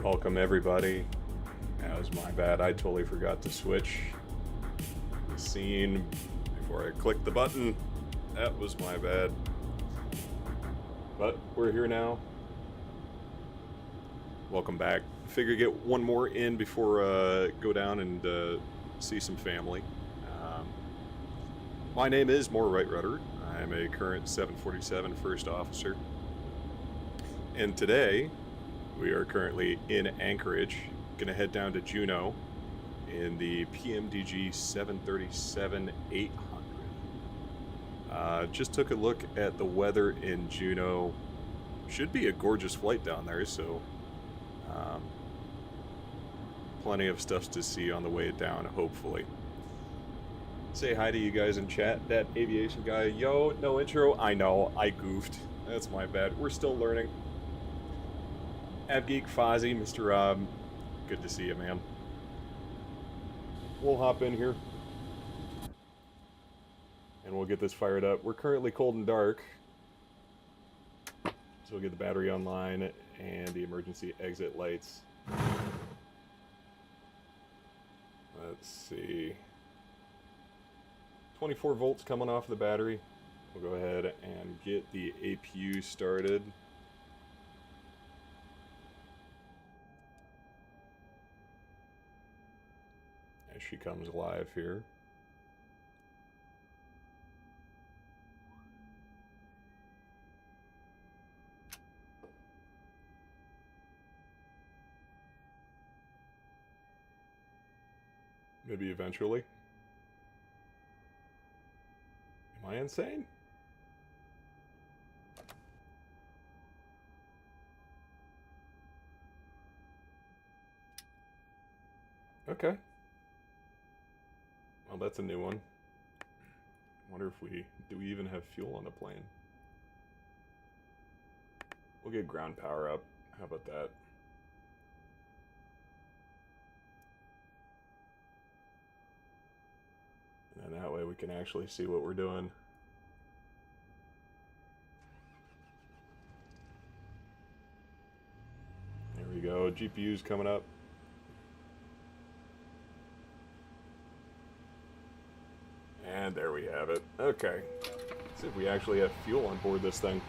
Welcome everybody. That was my bad. I totally forgot to switch the scene before I clicked the button. That was my bad. But we're here now. Welcome back. Figure get one more in before go down and see some family. My name is MoarRightRudder. I'm a current 747 first officer. And today we are currently in Anchorage. Gonna head down to Juneau in the PMDG 737-800. Just took a look at the weather in Juneau. Should be a gorgeous flight down there, so plenty of stuff to see on the way down, hopefully. Say hi to you guys in chat. That aviation guy, yo, no intro. I know, I goofed. That's my bad. We're still learning. AbGeek, Fozzie, Mr. Rob, good to see you, man. We'll hop in here and we'll get this fired up. We're currently cold and dark, so we'll get the battery online and the emergency exit lights. Let's see. 24 volts coming off the battery. We'll go ahead and get the APU started. As she comes live here. Maybe eventually. Am I insane? Okay. Well, that's a new one. Wonder if do we even have fuel on the plane? We'll get ground power up. How about that? And then that way we can actually see what we're doing. There we go. GPU's coming up. And there we have it. Okay. Let's see if we actually have fuel on board this thing.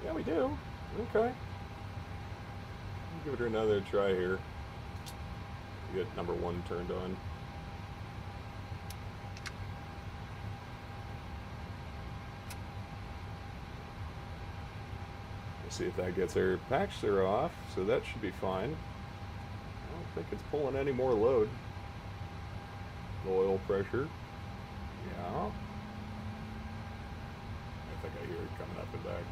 Yeah, we do. Okay. Give it another try here. Get number 1 turned on. We'll see if that gets our patch stir off, so that should be fine. I don't think it's pulling any more load. Oil pressure. Yeah. I think I hear it coming up and back.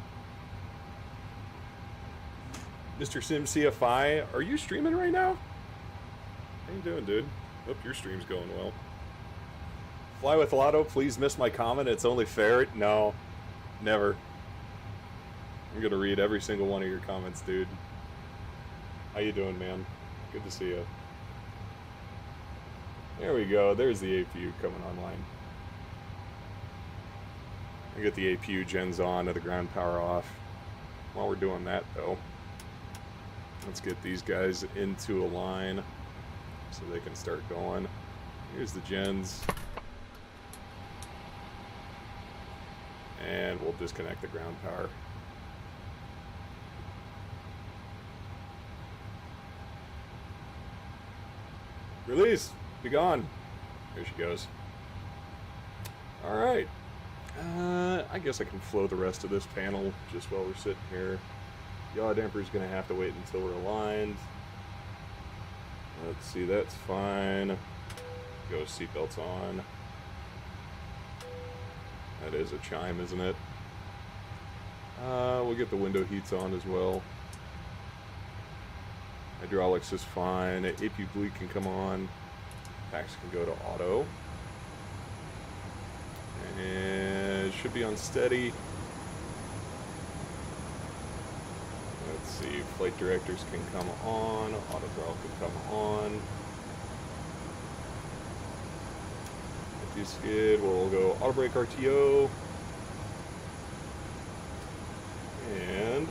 Mr. Sim CFI, are you streaming right now? How you doing, dude? Hope your stream's going well. Fly with Lotto, please miss my comment. It's only fair. No, never. I'm gonna read every single one of your comments, dude. How you doing, man? Good to see you. There we go. There's the APU coming online. I get the APU gens on and the ground power off. While we're doing that, though, let's get these guys into a line so they can start going. Here's the gens. And we'll disconnect the ground power. Release! Be gone. There she goes. Alright. I guess I can flow the rest of this panel just while we're sitting here. Yaw damper's gonna have to wait until we're aligned. Let's see, that's fine. Go seatbelts on. That is a chime, isn't it? We'll get the window heats on as well. Hydraulics is fine. APU bleed can come on. Packs can go to auto. And it should be on steady. Let's see, flight directors can come on. Auto throttle can come on. Skid, we'll go auto brake RTO. And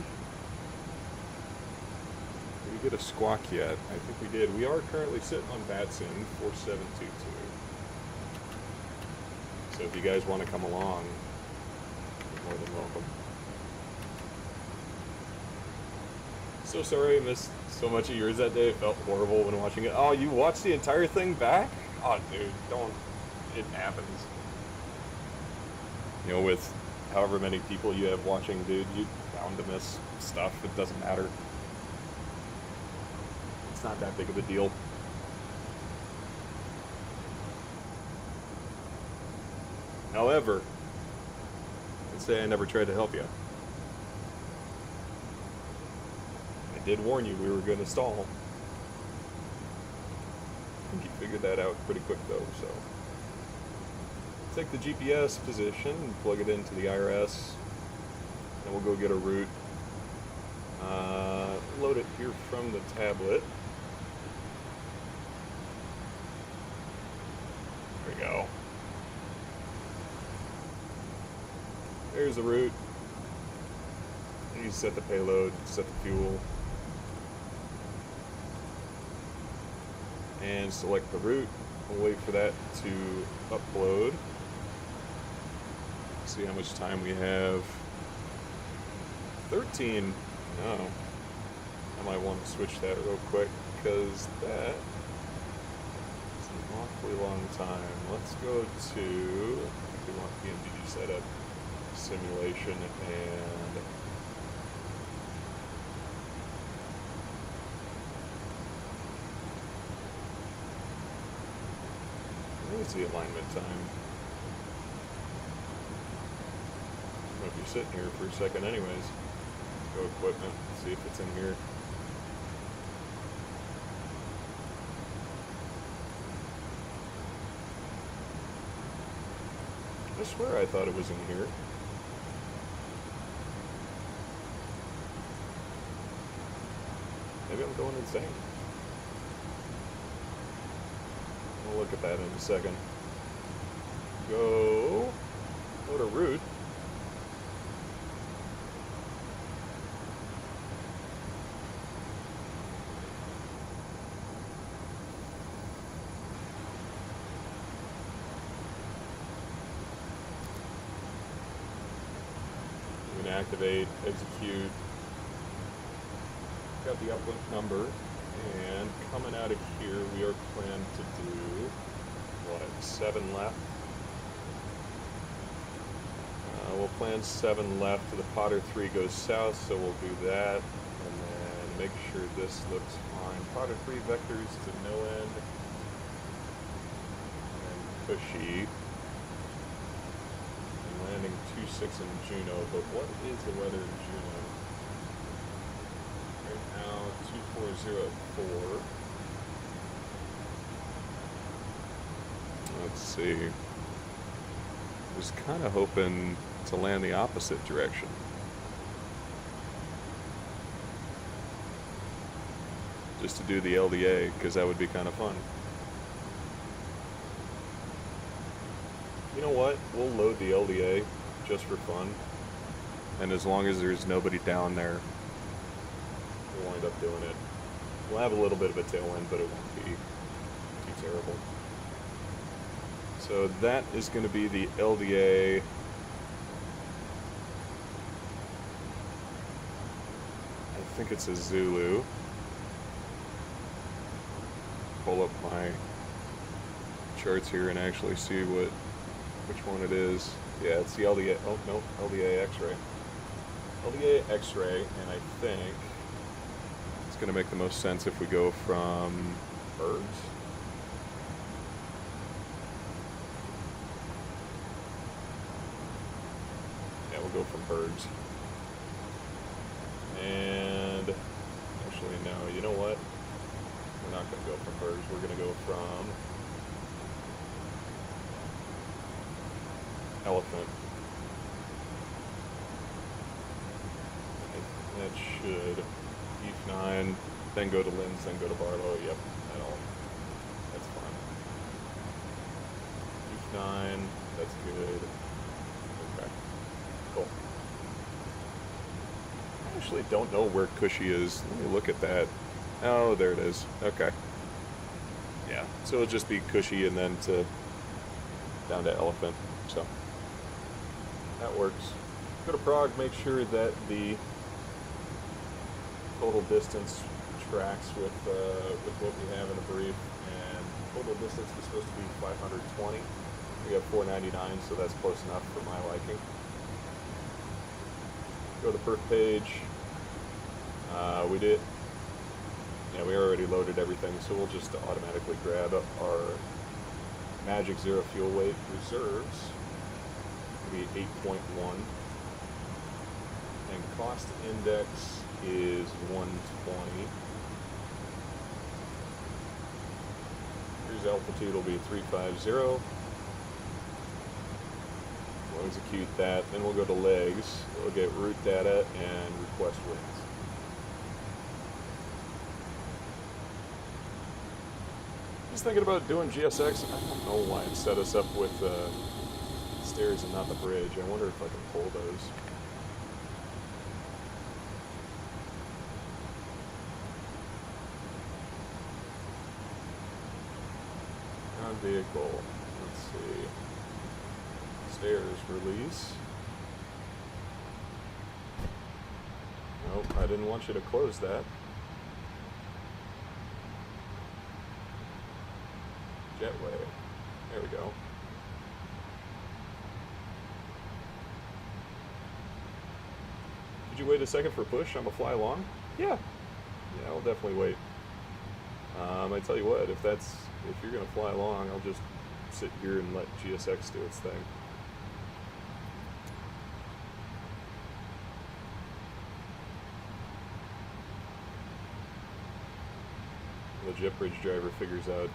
a squawk yet. I think we did. We are currently sitting on VATSIM 4722. So if you guys want to come along, you're more than welcome. So sorry I missed so much of yours that day. It felt horrible when watching it. Oh, you watched the entire thing back? Oh, dude, don't. It happens. You know, with however many people you have watching, dude, you're bound to miss stuff. It doesn't matter. It's not that big of a deal. However, I'd say I never tried to help you. I did warn you we were going to stall. I think you figured that out pretty quick though, so. Take the GPS position and plug it into the IRS, and we'll go get a route. Load it here from the tablet. There we go. There's the route. You set the payload, set the fuel, and select the route. We'll wait for that to upload. See how much time we have. 13. No. I might want to switch that real quick because that is an awfully long time. Let's go to, I think we want PMDG setup, simulation, and where's the alignment time? Might be sitting here for a second anyways. Let's go equipment, see if it's in here. I swear I thought it was in here. Maybe I'm going insane. We'll look at that in a second. Go to route. Activate, execute, got the uplink number, and coming out of here we are planned to do, what, 7 left? We'll plan 7 left, the Potter 3 goes south, so we'll do that, and then make sure this looks fine. Potter 3 vectors to no end, and cushy. Landing 2-6 in Juno, but what is the weather in Juno? Right now, 2404. Let's see. I was kind of hoping to land the opposite direction. Just to do the LDA, because that would be kind of fun. You know what? We'll load the LDA just for fun. And as long as there's nobody down there, we'll wind up doing it. We'll have a little bit of a tailwind, but it won't be too terrible. So that is going to be the LDA. I think it's a Zulu. Pull up my charts here and actually see which one it is. Yeah, it's the LDA, oh no, LDA X-ray. LDA X-ray, and I think it's going to make the most sense if we go from birds. Yeah, we'll go from birds. And actually, no, you know what? We're not going to go from birds, we're going to go from elephant. That should E9, then go to Linz, then go to Barlow. Yep, that's fine. E9, that's good. Okay, cool. I actually don't know where Cushy is. Let me look at that. Oh, there it is. Okay. Yeah, so it'll just be cushy and then down to elephant. So that works. Go to Prague, make sure that the total distance tracks with what we have in the brief, and total distance is supposed to be 520. We got 499, so that's close enough for my liking. Go to the perf page. We already loaded everything, so we'll just automatically grab our Magic Zero Fuel Weight reserves. It'll be 8.1. And cost index is 120. Cruise altitude will be 350. We'll execute that, then we'll go to legs. We'll get route data and request winds. Just thinking about doing GSX. I don't know why it set us up with stairs and not the bridge. I wonder if I can pull those. Non-vehicle. Let's see. Stairs release. Nope, I didn't want you to close that. Jetway. There we go. Could you wait a second for push? I'm a fly long? Yeah. Yeah, I'll definitely wait. I tell you what, if you're gonna fly along, I'll just sit here and let GSX do its thing. The jet bridge driver figures out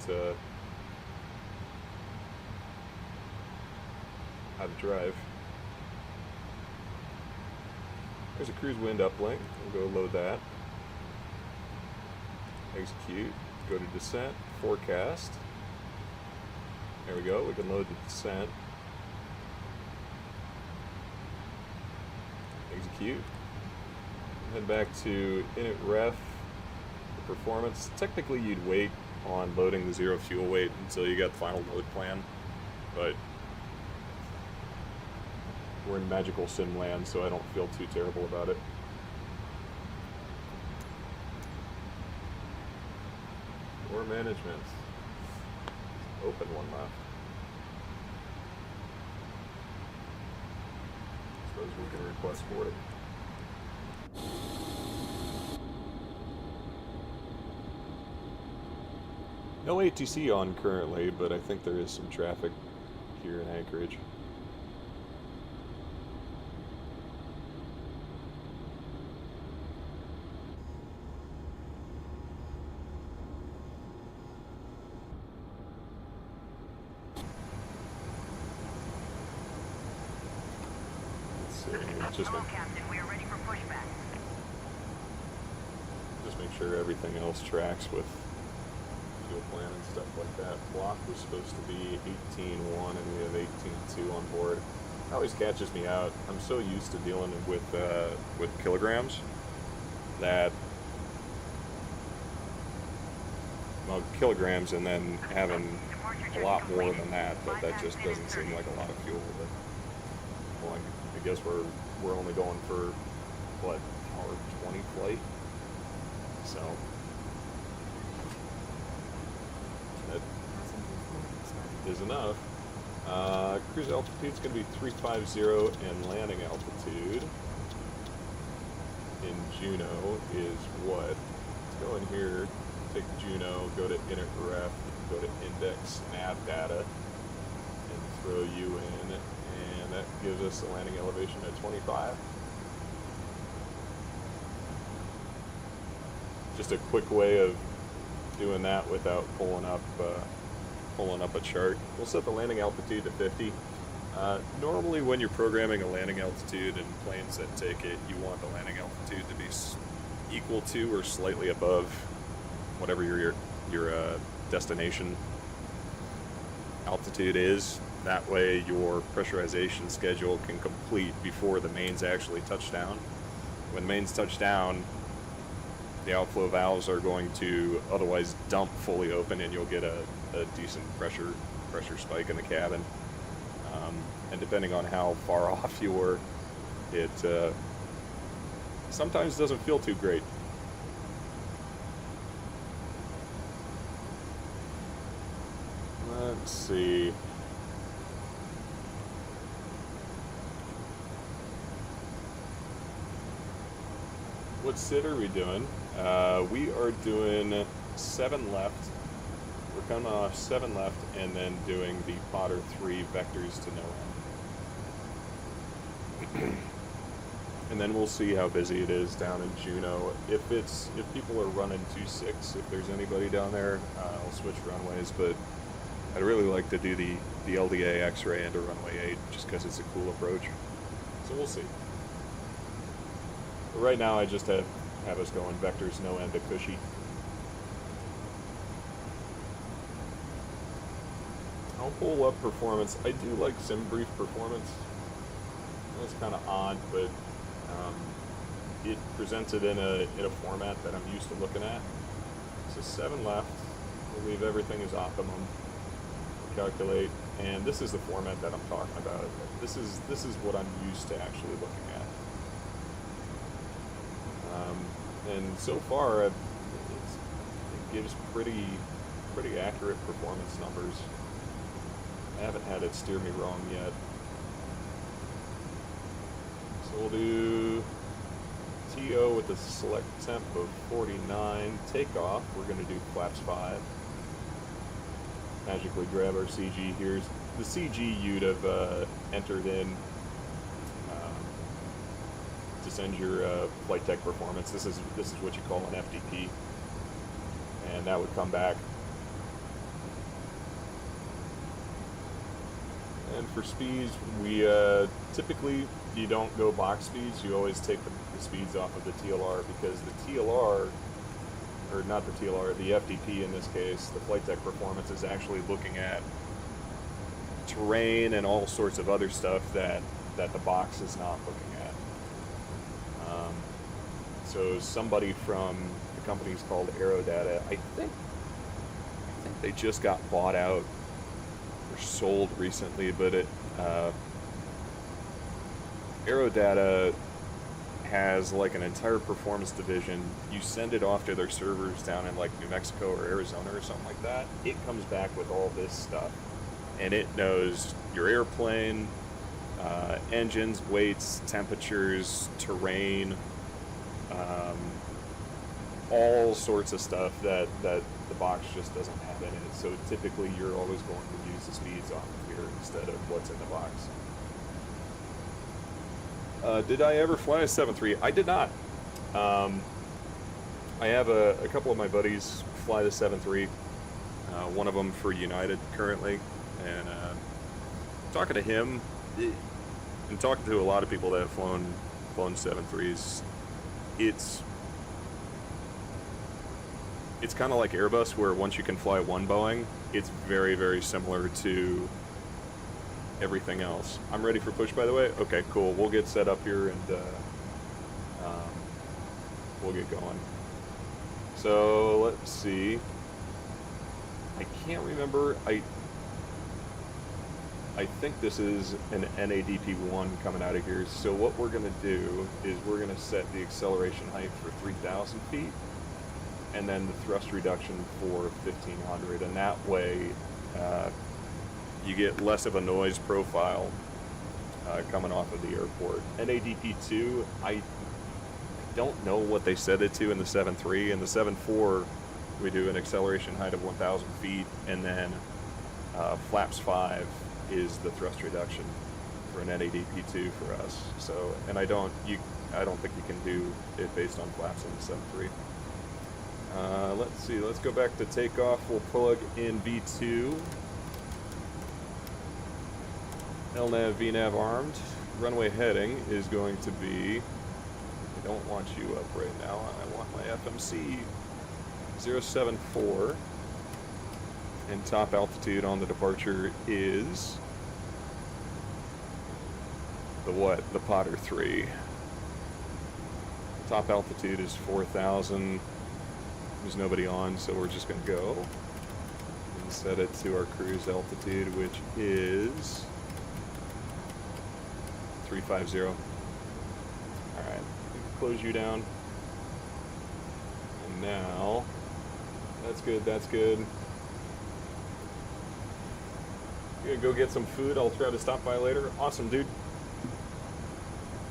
how to drive. There's a cruise wind uplink. We'll go load that. Execute. Go to descent. Forecast. There we go. We can load the descent. Execute. Head back to init ref. Performance. Technically, you'd wait on loading the zero fuel weight until you got the final load plan, but we're in magical sim land, so I don't feel too terrible about it. Or management. Open one left. Suppose we can request for it. No ATC on currently, but I think there is some traffic here in Anchorage. Just make sure everything else tracks with fuel plan and stuff like that. Block was supposed to be 18.1 and we have 18.2 on board. It always catches me out. I'm so used to dealing with kilograms that, well, kilograms and then having a lot more than that, but that just doesn't seem like a lot of fuel. But, well, I guess we're only going for, what, hour 20 flight? So that is enough. Cruise altitude is going to be 350, and landing altitude in Juneau is what? Let's go in here, take Juneau, go to init ref, go to index nav data, and throw you in, and that gives us a landing elevation at 25. Just a quick way of doing that without pulling up a chart. We'll set the landing altitude to 50. Normally when you're programming a landing altitude in planes that take it, you want the landing altitude to be equal to or slightly above whatever your destination altitude is. That way your pressurization schedule can complete before the mains actually touch down. When the mains touch down, the outflow valves are going to otherwise dump fully open, and you'll get a decent pressure spike in the cabin. And depending on how far off you were, it sometimes doesn't feel too great. Let's see. What SID are we doing? We are doing 7 left. We're coming off 7 left and then doing the Potter 3 vectors to no end. And then we'll see how busy it is down in Juneau. If people are running 2.6, if there's anybody down there, I'll switch runways, but I'd really like to do the LDA X-ray into runway 8 just because it's a cool approach. So we'll see. But right now I just have us going vectors no end to Cushy. I'll pull up performance. I do like SimBrief performance. It's kind of odd, but it presents it in a format that I'm used to looking at. So 7 left. We'll leave everything as optimum. Calculate, and this is the format that I'm talking about. This is what I'm used to actually looking at. And so far, it gives pretty accurate performance numbers. I haven't had it steer me wrong yet. So we'll do TO with a select temp of 49. Takeoff, we're going to do flaps 5. Magically grab our CG here. The CG you'd have entered in to send your flight tech performance. This is what you call an FDP, and that would come back. And for speeds, we typically you don't go box speeds. You always take the speeds off of the TLR, because the TLR, or not the TLR, the FDP in this case, the flight tech performance is actually looking at terrain and all sorts of other stuff that the box is not looking at. So somebody from the company's called AeroData, I think they just got bought out or sold recently, but AeroData has like an entire performance division. You send it off to their servers down in like New Mexico or Arizona or something like that. It comes back with all this stuff, and it knows your airplane, engines, weights, temperatures, terrain, all sorts of stuff that the box just doesn't have in it. So typically you're always going to use the speeds off of here instead of what's in the box. Did I ever fly a 7.3? I did not. I have a couple of my buddies fly the 7.3. One of them for United currently, and talking to him and talking to a lot of people that have flown 7.3s, it's kind of like Airbus, where once you can fly one Boeing, it's very, very similar to everything else. I'm ready for push, by the way. Okay, cool. We'll get set up here and we'll get going. So let's see. I can't remember. I think this is an NADP1 coming out of here. So what we're going to do is we're going to set the acceleration height for 3,000 feet, and then the thrust reduction for 1,500, and that way you get less of a noise profile coming off of the airport. NADP2, I don't know what they set it to in the 7.3. In the 7.4, we do an acceleration height of 1,000 feet, and then flaps 5 is the thrust reduction for an NADP2 for us. So, and I don't think you can do it based on flaps in the 7.3. Let's see, let's go back to takeoff. We'll plug in V2. LNAV, VNAV armed. Runway heading is going to be, I don't want you up right now, I want my FMC 074. And top altitude on the departure is the what? The Potter 3. Top altitude is 4,000. There's nobody on, so we're just going to go and set it to our cruise altitude, which is 350. All right, close you down. And now, that's good, that's good. You're gonna go get some food. I'll try to stop by later. Awesome, dude.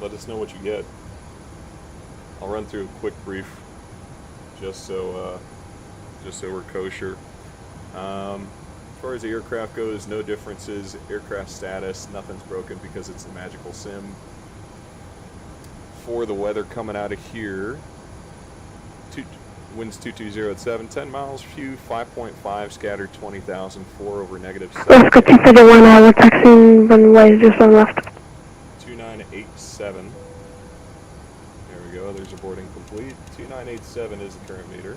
Let us know what you get. I'll run through a quick brief, just so we're kosher. As far as the aircraft goes, no differences. Aircraft status, nothing's broken because it's the magical sim. For the weather coming out of here, winds 220 at 7, 10 miles, few 5.5, scattered 20,000, 4 over negative 7. Let's go 231, we're taxiing runway just on left. 2987. There we go, there's a boarding complete. 2987 is the current meter.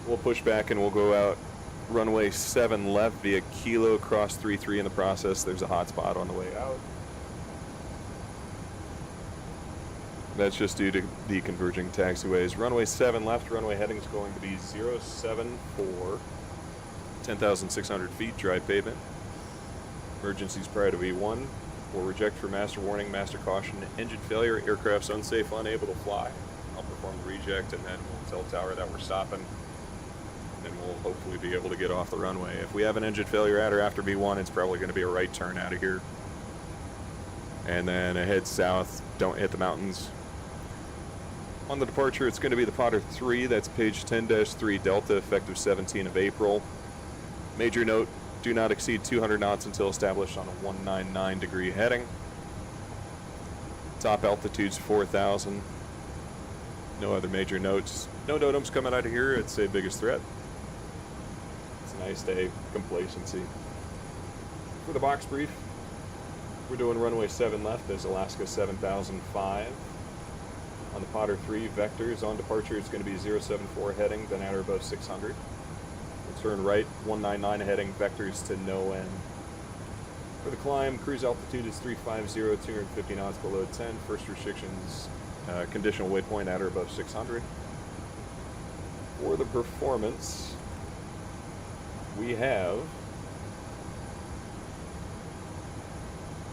We'll push back and we'll go out runway 7 left via Kilo, cross 33 in the process. There's a hot spot on the way out. That's just due to the converging taxiways. Runway 7 left, runway heading is going to be 074, 10,600 feet, dry pavement. Emergencies prior to V1. Will reject for master warning, master caution, engine failure, aircraft's unsafe, unable to fly. I'll perform the reject and then we'll tell tower that we're stopping. And we'll hopefully be able to get off the runway. If we have an engine failure at or after V1, it's probably going to be a right turn out of here. And then head south, don't hit the mountains. On the departure, it's going to be the Potter 3, that's page 10-3 Delta, effective 17 of April. Major note, do not exceed 200 knots until established on a 199 degree heading. Top altitude's 4,000. No other major notes. No NOTAMs coming out of here, it's a biggest threat. It's a nice day, complacency. For the box brief, we're doing runway 7 left as Alaska 7005. On the Potter 3 vectors, on departure it's going to be 074 heading, then at or above 600. We'll turn right, 199 heading, vectors to no end. For the climb, cruise altitude is 350, 250 knots below 10. First restrictions, conditional waypoint at or above 600. For the performance, we have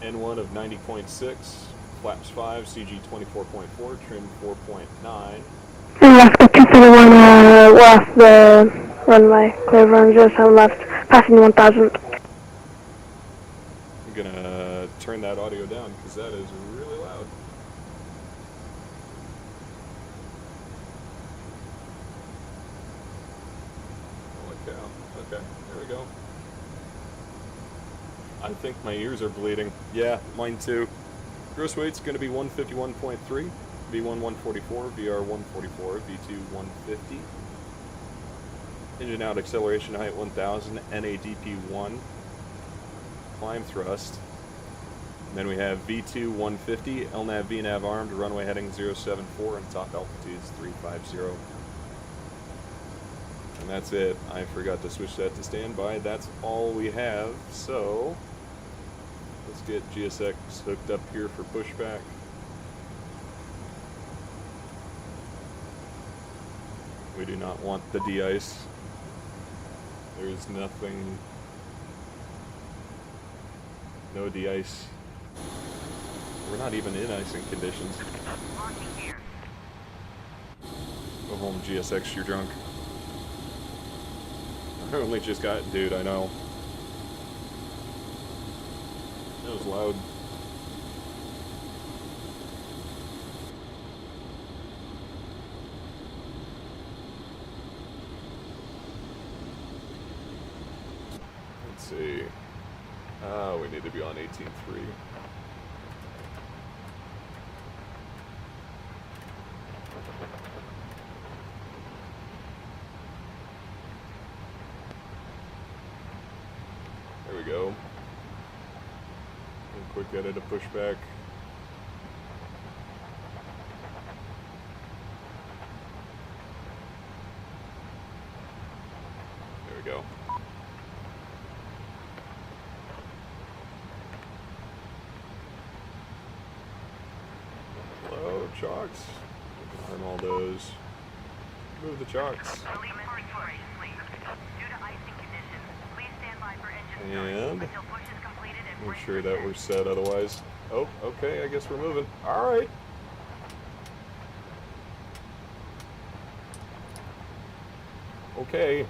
N1 of 90.6. Flaps 5, CG 24.4, trim 4.9. Alaska 231, we're off the runway, clear run 07 left, passing 1,000. I'm gonna turn that audio down because that is really loud. Holy cow. Okay, there we go. I think my ears are bleeding. Yeah, mine too. Gross weight's going to be 151.3, V1 144, VR 144, V2 150. Engine out acceleration height 1000, NADP 1. Climb thrust. And then we have V2 150, LNAV VNAV armed, runway heading 074, and top altitude's 350. And that's it. I forgot to switch that to standby. That's all we have, so let's get GSX hooked up here for pushback. We do not want the de-ice. There's nothing, no de-ice. We're not even in icing conditions. Go home, GSX, you're drunk. I only just got, dude, I know. That was loud. Let's see. We need to be on 18.3. There we go. Quick edit of pushback. There we go. Hello, Chalks. Arnaldo's. Move the chocks. And make sure that we're set otherwise. Oh, okay, I guess we're moving. Alright. Okay.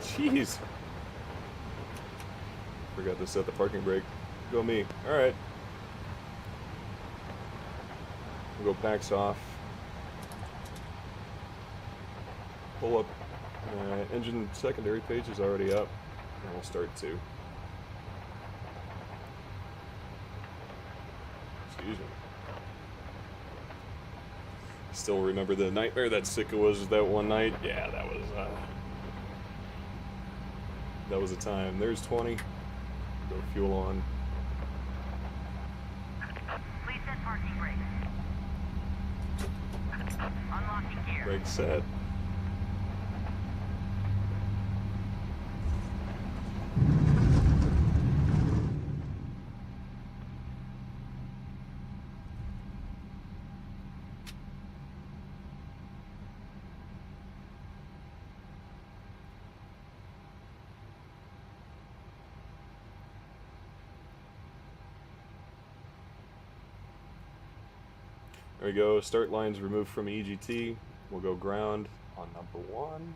Jeez. Forgot to set the parking brake. Go me. Alright. We'll go packs off. Pull up. Engine secondary page is already up. And we'll start 2. Excuse me. Still remember the nightmare that Sika was that one night? Yeah, that was a time. There's 20. Go fuel on. Please set parking brakes. Unlocking gear. Brake set. There we go, start lines removed from EGT. We'll go ground on number 1.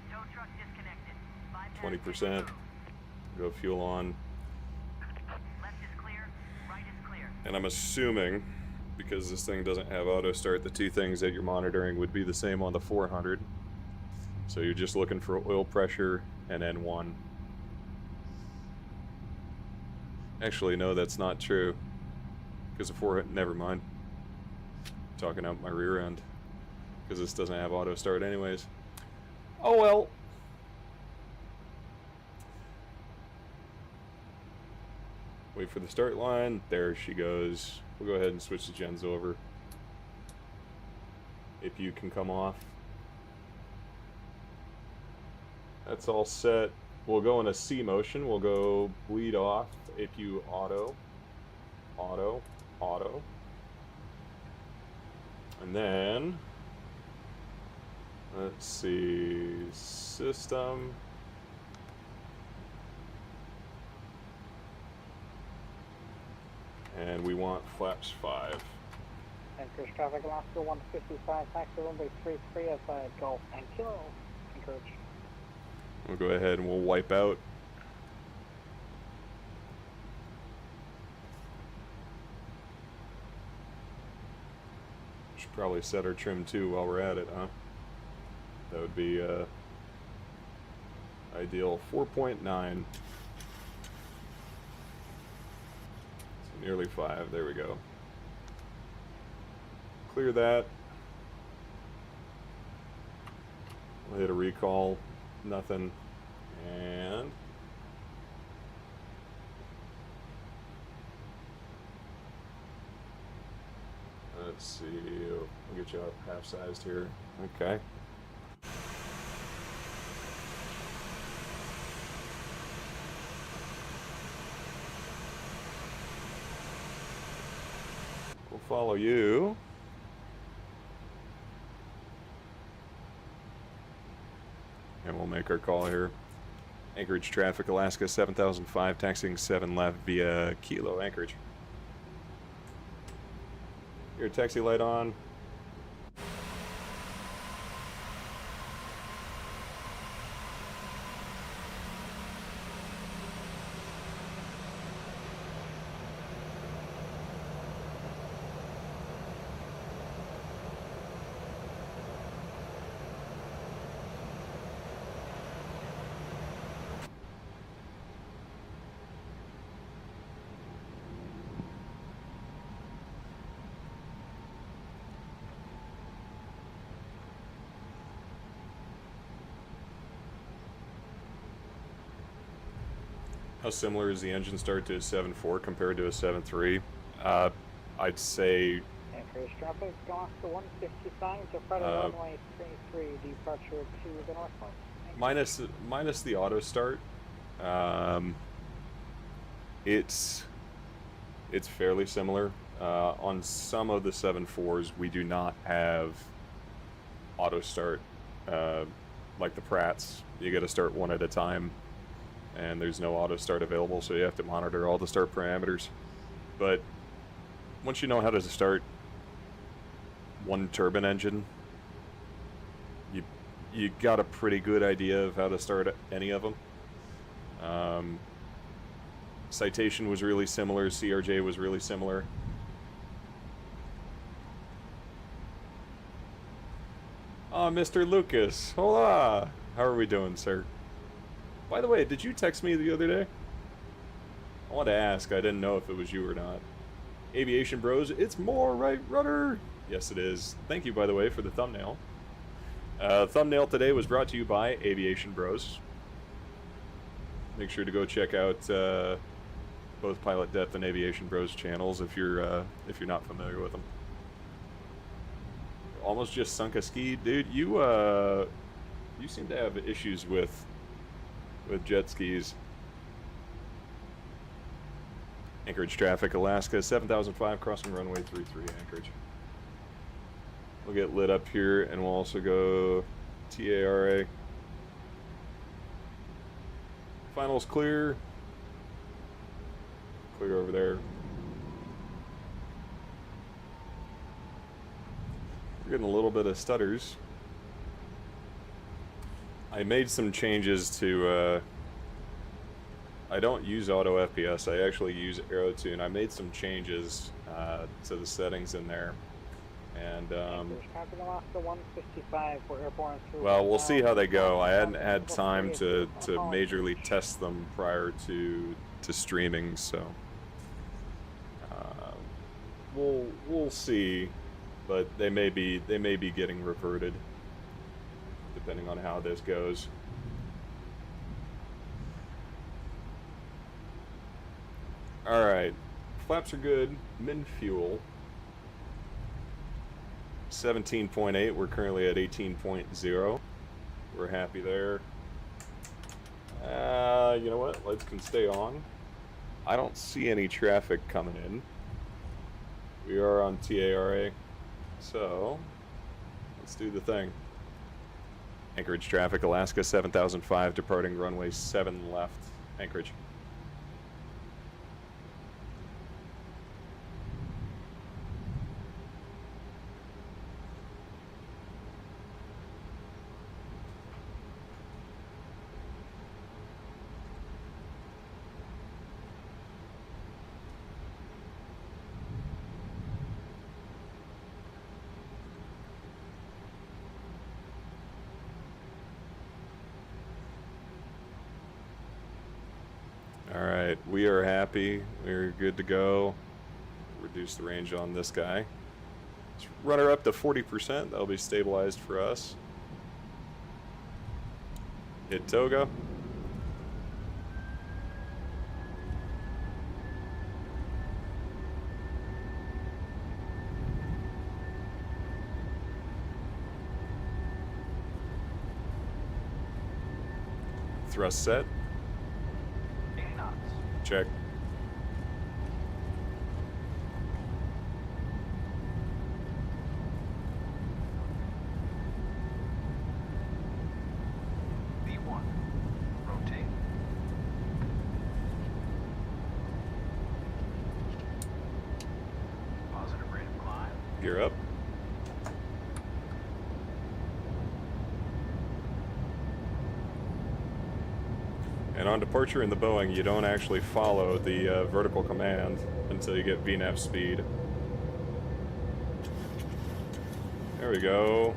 Tow truck disconnected. 20%. Go fuel on. Left is clear, right is clear. And I'm assuming, because this thing doesn't have auto start, the 2 things that you're monitoring would be the same on the 400. So you're just looking for oil pressure and N1. Actually, no, that's not true. Because the 400, never mind. Talking out my rear end. Because this doesn't have auto start anyways. Oh well. Wait for the start line. There she goes. We'll go ahead and switch the gens over. If you can come off. That's all set. We'll go in a C motion. We'll go bleed off. If you auto, auto, auto. And then, let's see, system. And we want flaps 5. Anchorage traffic, Alaska 155, taxi runway 33 outside Golf and Kilo. Anchorage. We'll go ahead and we'll wipe out. Should probably set our trim too while we're at it, huh? That would be ideal. 4.9. So nearly 5. There we go. Clear that. We'll hit a recall. Nothing. And let's see. We'll get you up half-sized here. Okay. We'll follow you. And we'll make our call here. Anchorage traffic, Alaska 7005, taxiing 7 left via Kilo Anchorage. Your taxi light on. How similar is the engine start to a 7.4 compared to a 7.3? I'd say Increased traffic, Alaska 155 to front of runway 33, departure to the northwest. Minus the auto start, it's fairly similar. On some of the 7.4s, we do not have auto start. Like the Pratts, you got to start one at a time, and there's no auto start available, so you have to monitor all the start parameters. But once you know how to start one turbine engine, you got a pretty good idea of how to start any of them. Citation was really similar, CRJ was really similar. Oh, Mr. Lucas, hola! How are we doing, sir? By the way, did you text me the other day? I want to ask, I didn't know if it was you or not. Aviation Bros, it's MoarRightRudder! Yes, it is. Thank you, by the way, for the thumbnail. Thumbnail today was brought to you by Aviation Bros. Make sure to go check out both Pilot Depth and Aviation Bros channels if you're not familiar with them. Almost just sunk a ski, dude. You seem to have issues with jet skis. Anchorage traffic, Alaska 7005 crossing runway 33 Anchorage. We'll get lit up here, and we'll also go TARA. Finals clear. Clear over there. We're getting a little bit of stutters. I made some changes to, I don't use auto FPS, I actually use AeroTune. I made some changes to the settings in there. And, well, we'll see how they go. I hadn't had time to majorly test them prior to streaming, so we'll see. But they may be getting reverted, depending on how this goes. All right, flaps are good. Min fuel 17.8. We're currently at 18.0. We're happy there. You know what? Lights can stay on. I don't see any traffic coming in. We are on TARA. So, let's do the thing. Anchorage traffic, Alaska 7005, departing runway 7 left, Anchorage. Alright, we are happy. We're good to go. Reduce the range on this guy. Let's run her up to 40%. That'll be stabilized for us. Hit Toga. Thrust set. Check. V1. Rotate. Positive rate of climb. Gear up. And on departure in the Boeing, you don't actually follow the vertical command until you get VNAV speed. There we go.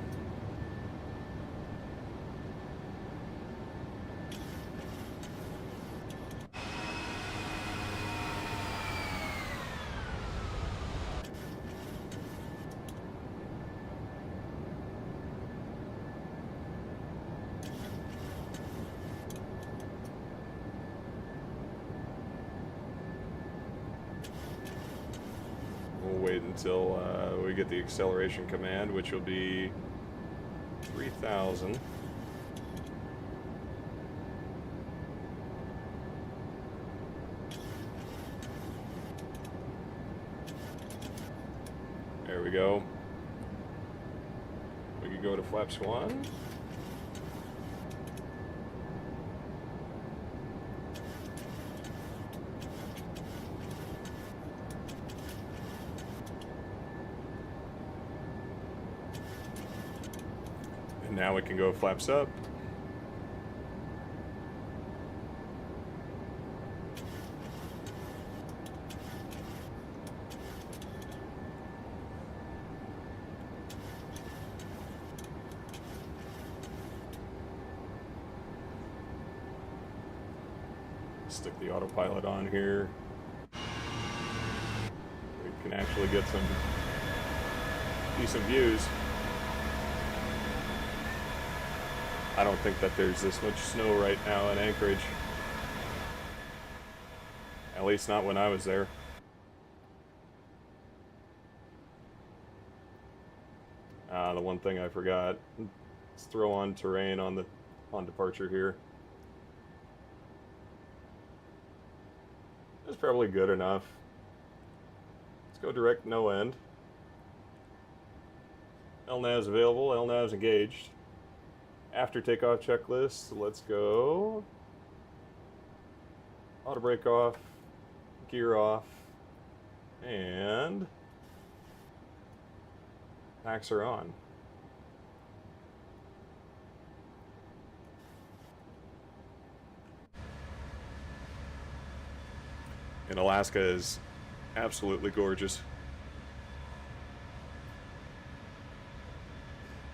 We'll wait until we get the acceleration command, which will be 3,000. There we go. We can go to flaps 1. And now we can go flaps up. Stick the autopilot on here. We can actually get some decent views. I don't think that there's this much snow right now in Anchorage. At least not when I was there. The one thing I forgot. Let's throw on terrain on departure here. That's probably good enough. Let's go direct no end. LNAV's available, LNAV's engaged. After takeoff checklist, let's go. Auto brake off, gear off, and packs are on. And Alaska is absolutely gorgeous.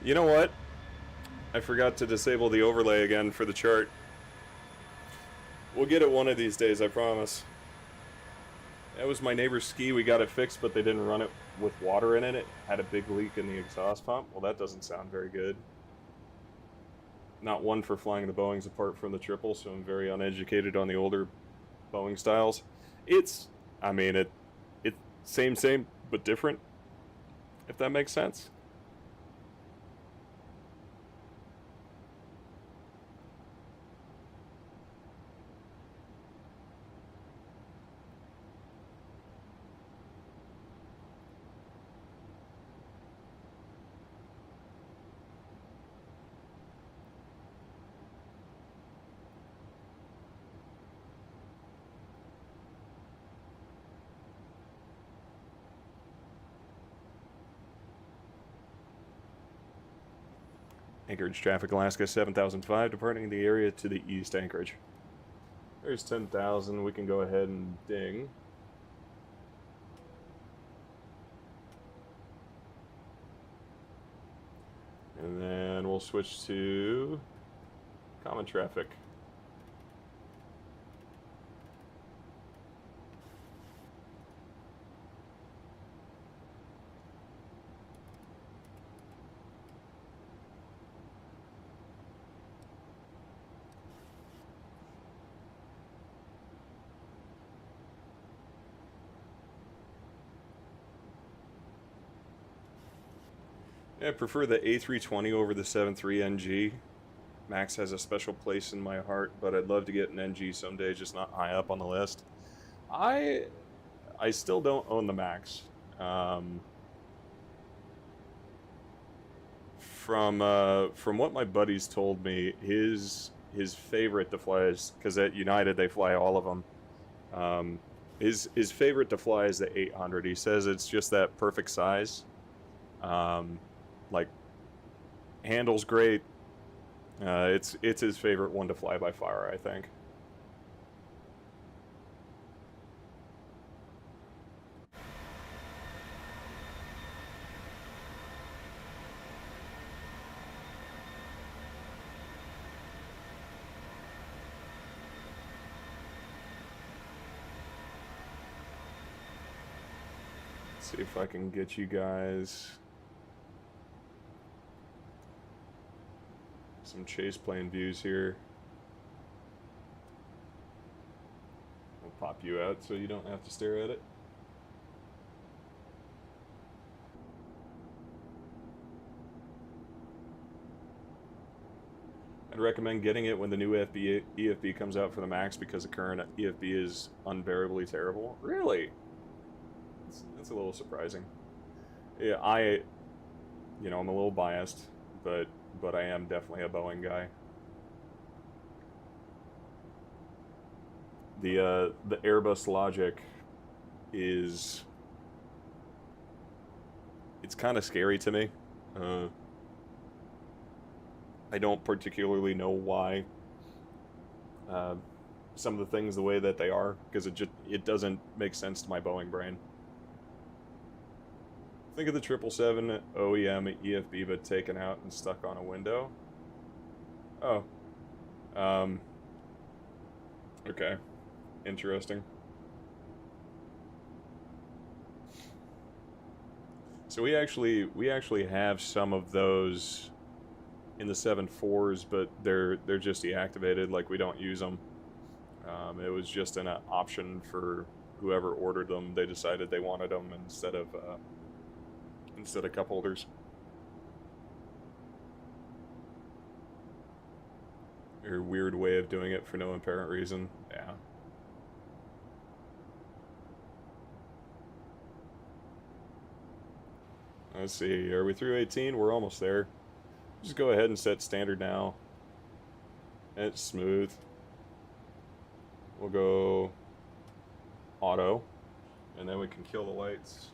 You know what? I forgot to disable the overlay again for the chart. We'll get it one of these days, I promise. That was my neighbor's ski. We got it fixed, but they didn't run it with water in it. It had a big leak in the exhaust pump. Well, that doesn't sound very good. Not one for flying the Boeings apart from the triple, so I'm very uneducated on the older Boeing styles. It's same, but different, if that makes sense. Anchorage traffic, Alaska 7005, departing the area to the east Anchorage. There's 10,000, we can go ahead and ding. And then we'll switch to common traffic. I prefer the A320 over the 7.3 NG. Max has a special place in my heart, but I'd love to get an NG someday, just not high up on the list. I still don't own the Max. From what my buddies told me, his favorite to fly is, because at United they fly all of them. His favorite to fly is the 800. He says it's just that perfect size. Like, handles great. It's his favorite one to fly by far, I think. Let's see if I can get you guys some ChasePlane views here. I'll pop you out so you don't have to stare at it. I'd recommend getting it when the new EFB comes out for the Max because the current EFB is unbearably terrible. Really? That's a little surprising. Yeah, I'm a little biased, but I am definitely a Boeing guy. The Airbus logic is, it's kind of scary to me. I don't particularly know why some of the things the way that they are, because it doesn't make sense to my Boeing brain. Think of the 777 OEM EFB but taken out and stuck on a window. Oh. Okay. Interesting. So we actually have some of those in the 7.4s, but they're just deactivated, like we don't use them. It was just an option for whoever ordered them. They decided they wanted them instead of cup holders. Or weird way of doing it for no apparent reason. Yeah. Let's see, are we through 18? We're almost there. Just go ahead and set standard now. And it's smooth. We'll go auto, and then we can kill the lights.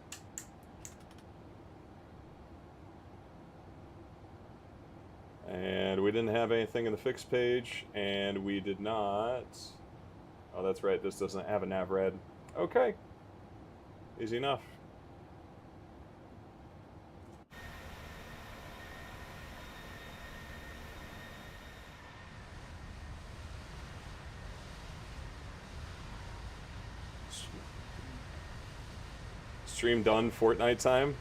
And we didn't have anything in the fixed page, and we did not. Oh, that's right, this doesn't have a nav red. Okay. Easy enough. Stream done, Fortnite time.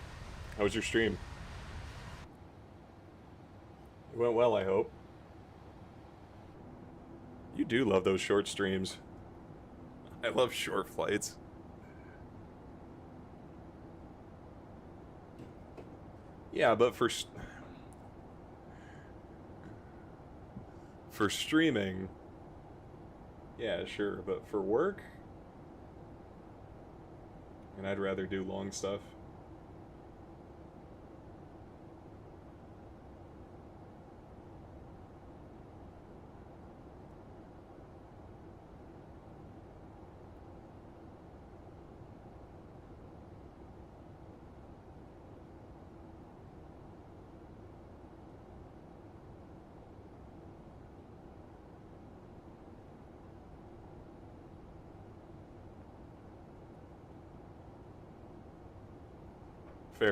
How was your stream? It went well, I hope. You do love those short streams. I love short flights. Yeah, but for streaming, yeah, sure, but for work, and I'd rather do long stuff.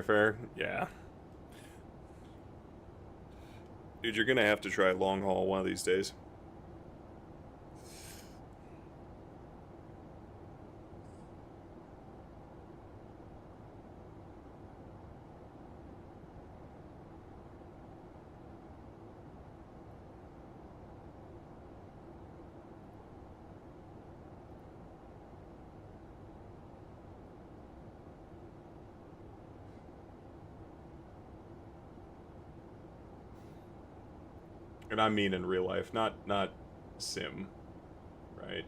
Fair. Yeah. Dude, you're gonna have to try long haul one of these days. And I mean in real life, not sim, right?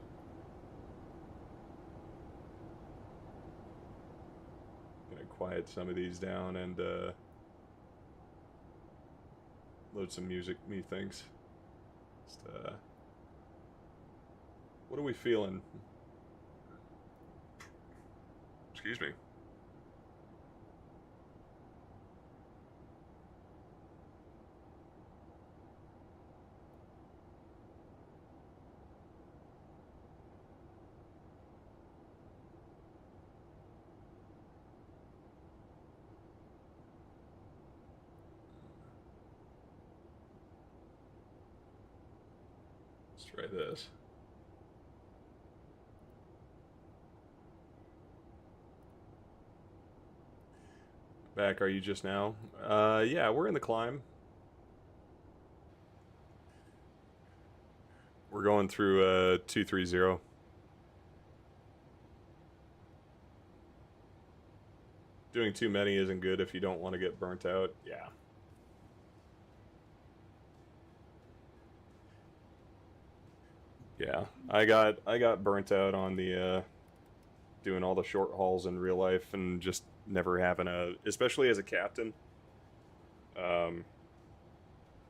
Gonna quiet some of these down and load some music, methinks. Just, what are we feeling? Excuse me. Let's try this. Back, are you just now? Yeah, we're in the climb. We're going through 230. Doing too many isn't good if you don't want to get burnt out. Yeah. Yeah, I got burnt out on the doing all the short hauls in real life and just never having especially as a captain.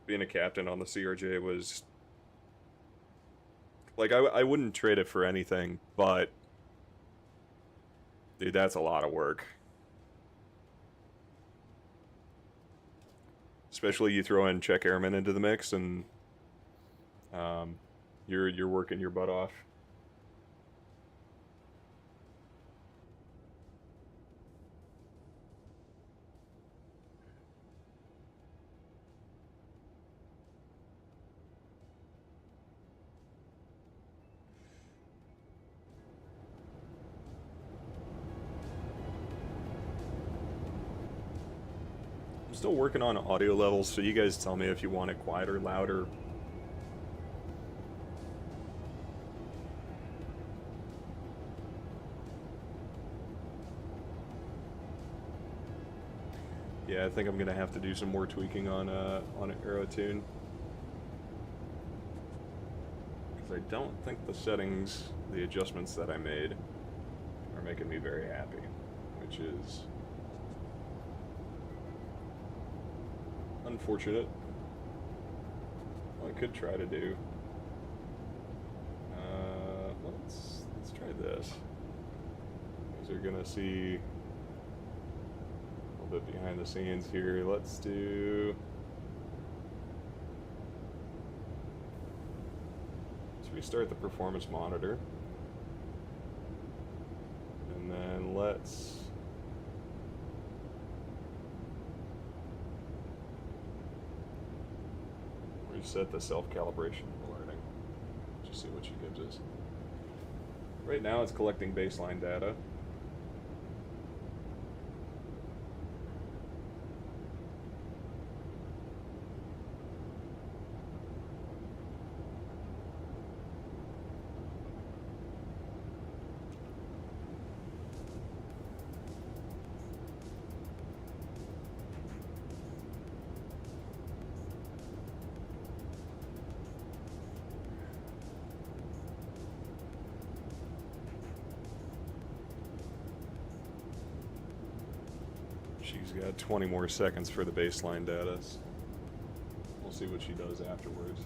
Being a captain on the CRJ was like I wouldn't trade it for anything, but dude, that's a lot of work. Especially you throw in check airmen into the mix and you're working your butt off. I'm still working on audio levels, so you guys tell me if you want it quieter, louder. Yeah, I think I'm gonna have to do some more tweaking on AeroTune, because I don't think the settings, the adjustments that I made, are making me very happy, which is unfortunate. What I could try to do. Let's try this. You guys are gonna see a little bit behind the scenes here. Let's restart the performance monitor, and then let's reset the self-calibration alerting. Just see what she gives us. Right now it's collecting baseline data. She's got 20 more seconds for the baseline data. We'll see what she does afterwards.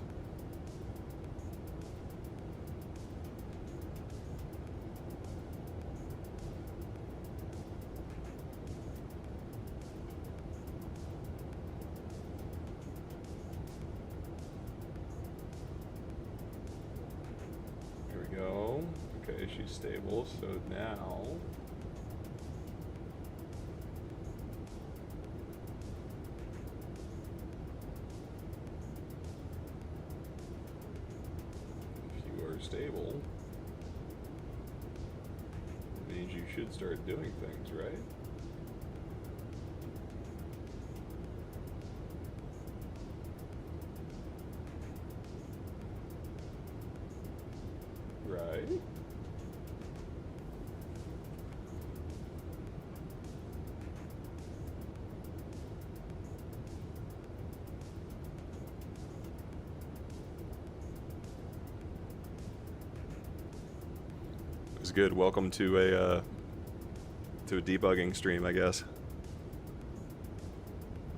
Here we go. Okay, she's stable, so now stable, it means you should start doing things, right? Right? Good. Welcome to a debugging stream, I guess.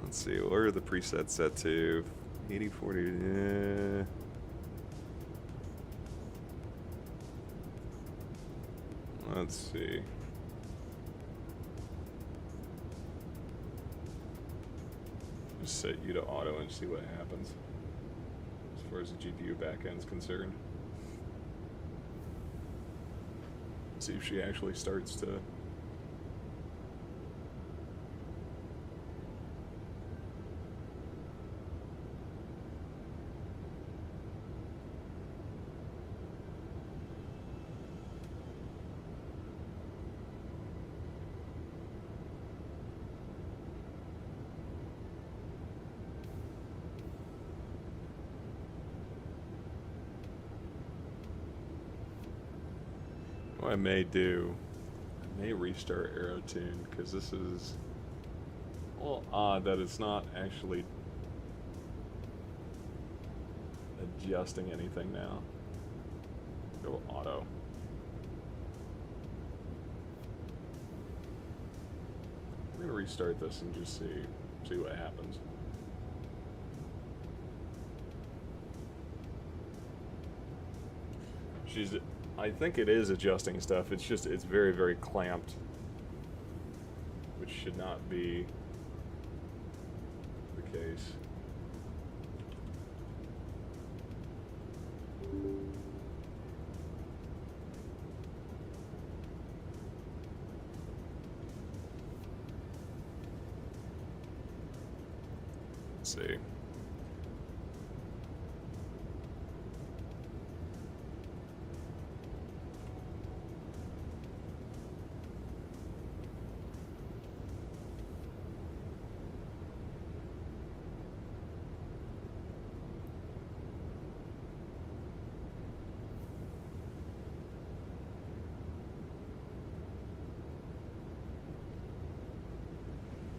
Let's see, what are the presets set to? 80, 40, Let's see. Just set you to auto and see what happens as far as the GPU backend's concerned. See if she actually starts to. What I may do, I may restart AeroTune, because this is a little odd that it's not actually adjusting anything now. Go auto. We're gonna restart this and just see what happens. I think it is adjusting stuff. It's just, it's very, very clamped, which should not be the case. Let's see.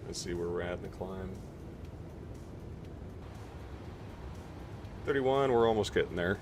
Let's see where we're at in the climb. 31, we're almost getting there.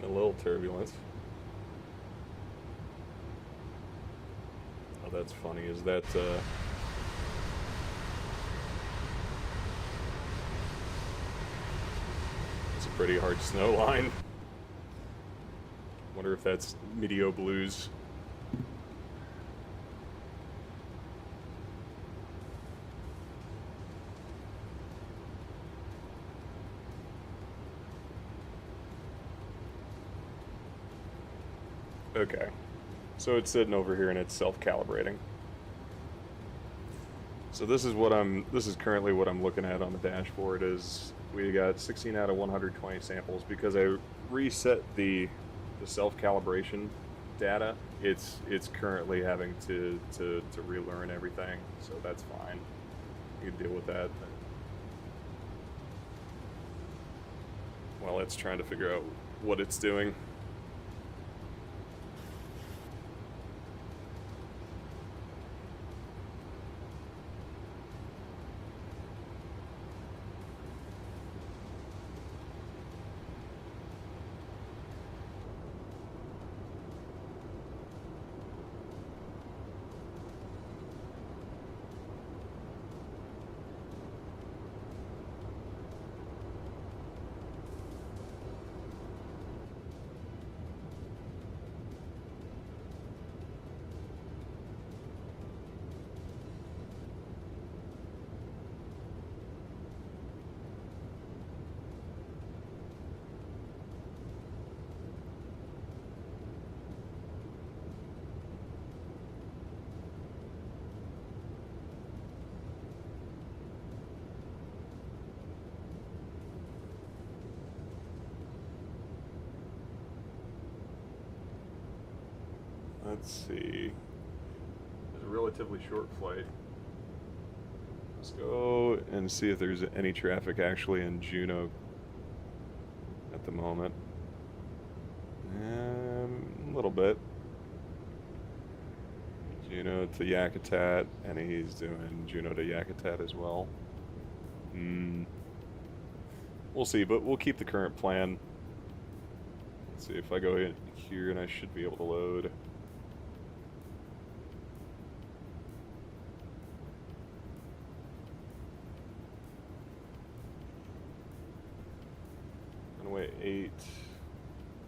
A little turbulence. Oh, that's funny. Is that it's a pretty hard snow line. Wonder if that's Medio Blues. Okay, so it's sitting over here and it's self-calibrating. So this is currently what I'm looking at on the dashboard. Is we got 16 out of 120 samples because I reset the self-calibration data. It's currently having to relearn everything, so that's fine. You can deal with that. While it's trying to figure out what it's doing. Let's see. It's a relatively short flight. Let's go and see if there's any traffic actually in Juneau at the moment. A little bit. Juneau to Yakutat, and he's doing Juneau to Yakutat as well. We'll see, but we'll keep the current plan. Let's see if I go in here and I should be able to load. Runway 8.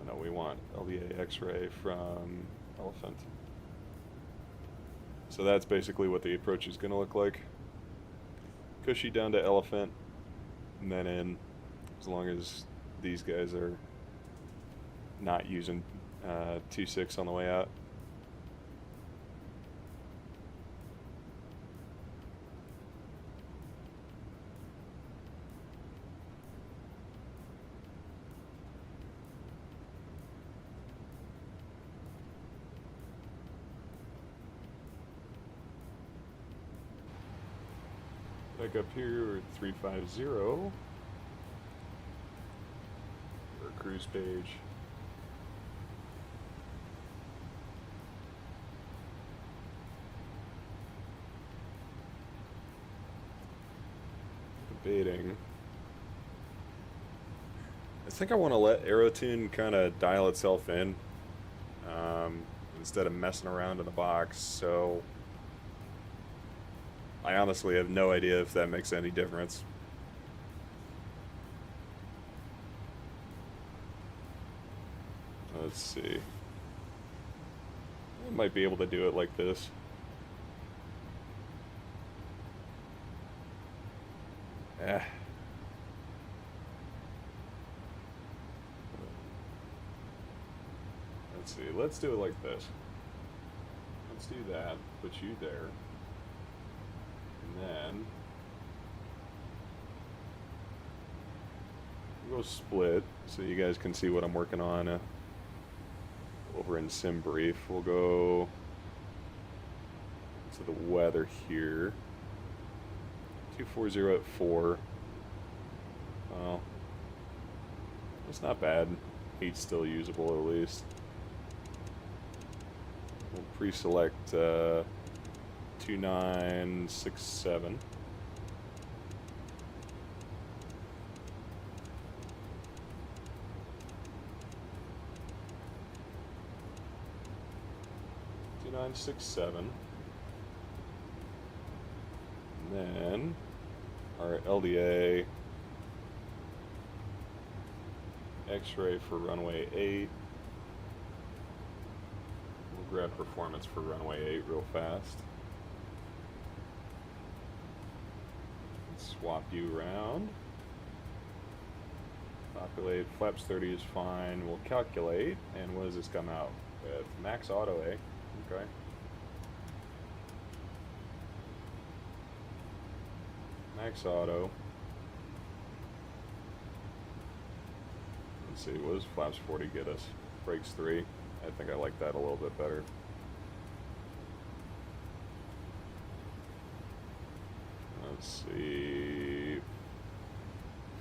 Oh, no, we want LDA X-ray from Elephant. So that's basically what the approach is going to look like. Cushy down to Elephant, and then in, as long as these guys are not using 2.6 on the way out. Back up here, we're at 350. Our cruise page. Debating. I think I want to let AeroTune kind of dial itself in instead of messing around in the box. So I honestly have no idea if that makes any difference. Let's see. I might be able to do it like this. Let's see, let's do it like this. Let's do that, put you there. And then we'll go split so you guys can see what I'm working on over in Sim Brief. We'll go to the weather here. 240 at 4. Well, it's not bad. Heat's still usable at least. We'll pre-select 2967. And then our LDA X-ray for runway 8. We'll grab performance for runway 8 real fast. Swap you around. Populate, flaps 30 is fine. We'll calculate, and what does this come out with? Max auto, eh? Okay. Max auto. Let's see, what does flaps 40 get us? Brakes 3. I think I like that a little bit better. Let's see.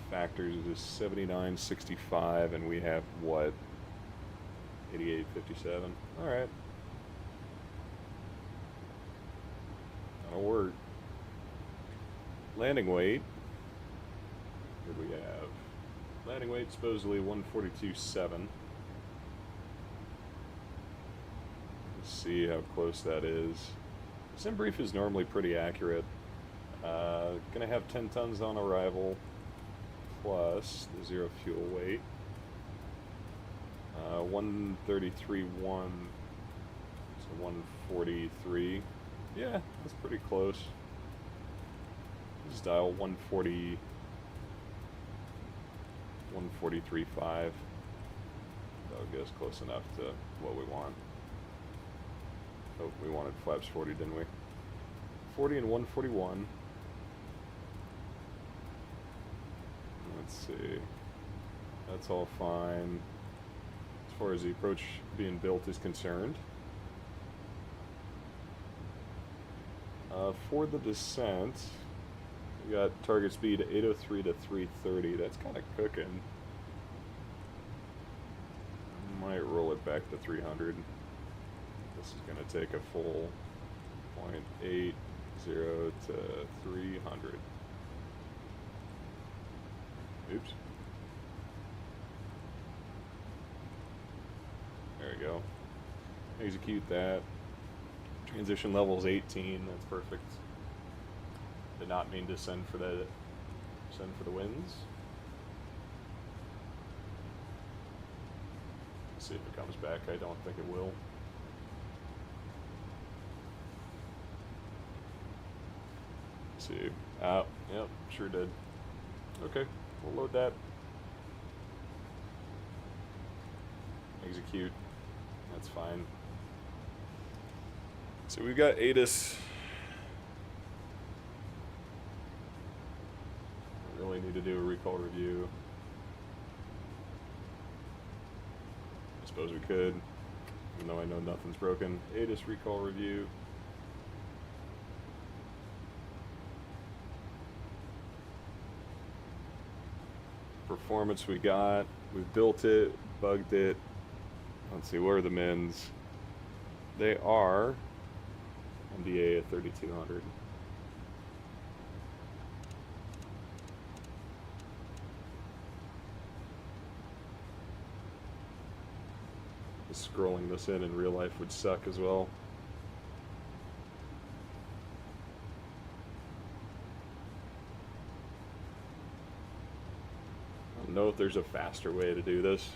Factors is 79.65, and we have what? 88.57. All right. That'll work. Landing weight. What do we have? Landing weight supposedly 142.7. Let's see how close that is. Sim Brief is normally pretty accurate. Gonna have 10 tons on arrival plus the 0 fuel weight. 133.1, so 143. Yeah, that's pretty close. Just dial 140, 143.5. That'll get us close enough to what we want. Oh, we wanted flaps 40, didn't we? 40 and 141. Let's see. That's all fine as far as the approach being built is concerned. For the descent, we got target speed 803 to 330. That's kind of cooking. Might roll it back to 300. This is going to take a full 0.80 to 300. Oops. There we go. Execute that. Transition level is 18. That's perfect. Did not mean to send for the winds. Let's see if it comes back. I don't think it will. Let's see. Oh, yep, sure did. Okay, we'll load that. Execute. That's fine. So we've got ATIS. I really need to do a recall review. I suppose we could, even though I know nothing's broken. ATIS recall review. performance we got. We've built it, bugged it. Let's see, where are the mins? They are MDA at 3200. Scrolling this in real life would suck as well. I don't know if there's a faster way to do this.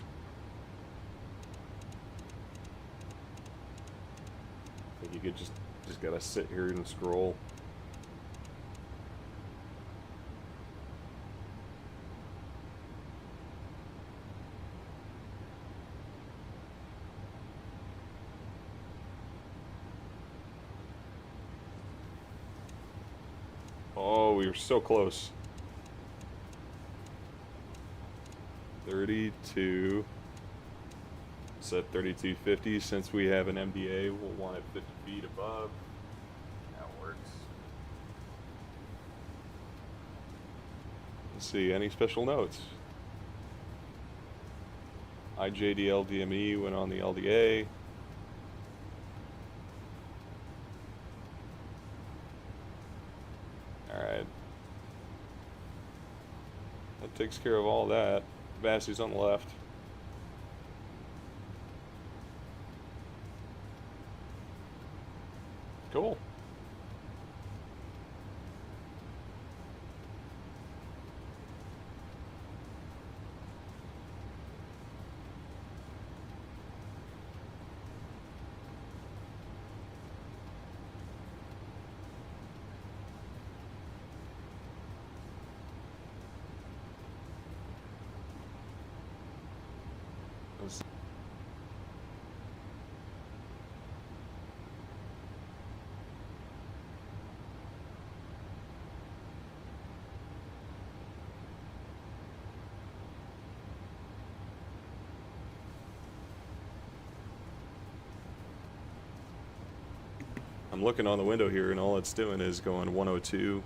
I think you could just gotta sit here and scroll. Oh, we were so close. 32. Set 3250. Since we have an MDA, we'll want it 50 feet above. That works. Let's see, any special notes? IJDL DME went on the LDA. Alright. That takes care of all that. Vassie's on the left. Cool. I'm looking on the window here, and all it's doing is going 102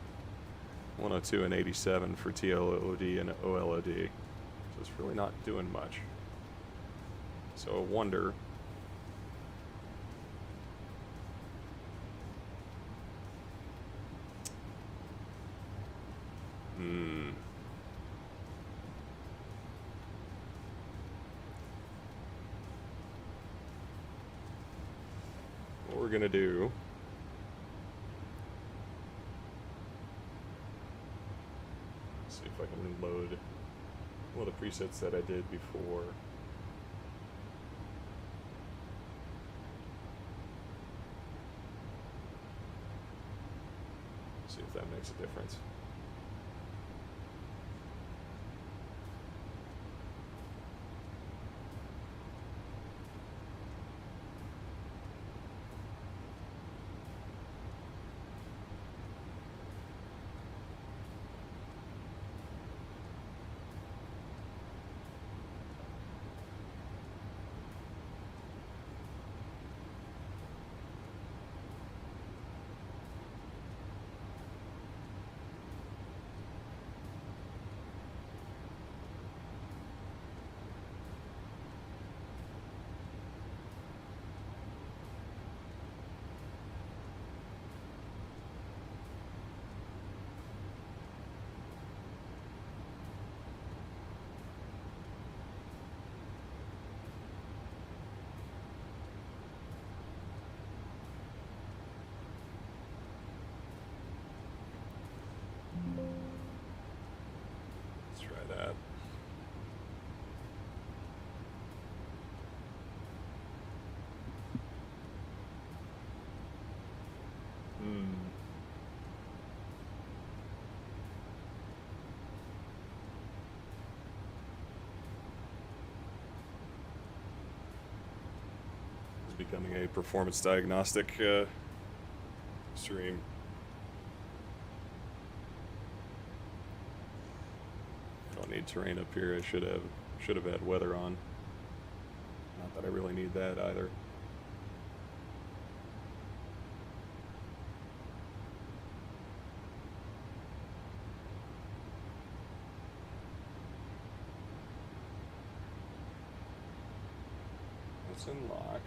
and 87 for TLOD and OLOD. So it's really not doing much. So I wonder. What we're gonna do. See if I can load one of the presets that I did before. See if that makes a difference. Let's try that. It's becoming a performance diagnostic stream. Don't need terrain up here. I should have had weather on. Not that I really need that either. Flaps and lock.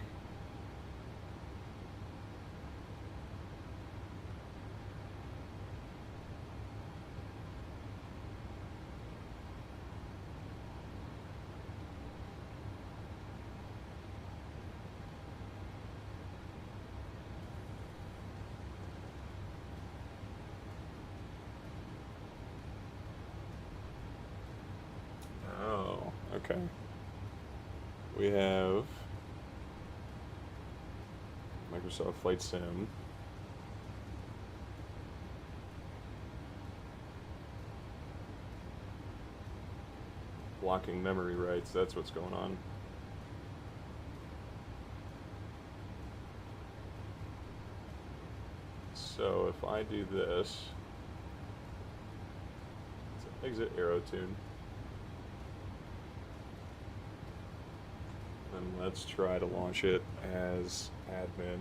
Oh, okay. We have Microsoft Flight Sim. Blocking memory writes, that's what's going on. So if I do this, let's exit AeroTune. And let's try to launch it as admin.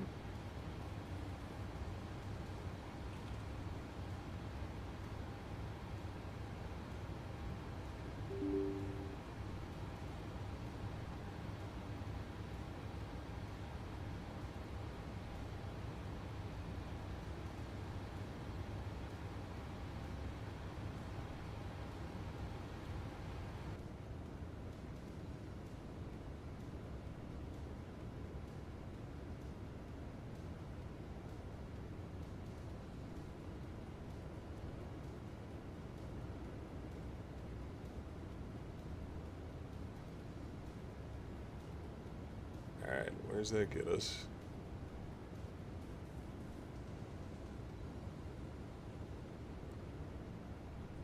Alright, where's that get us?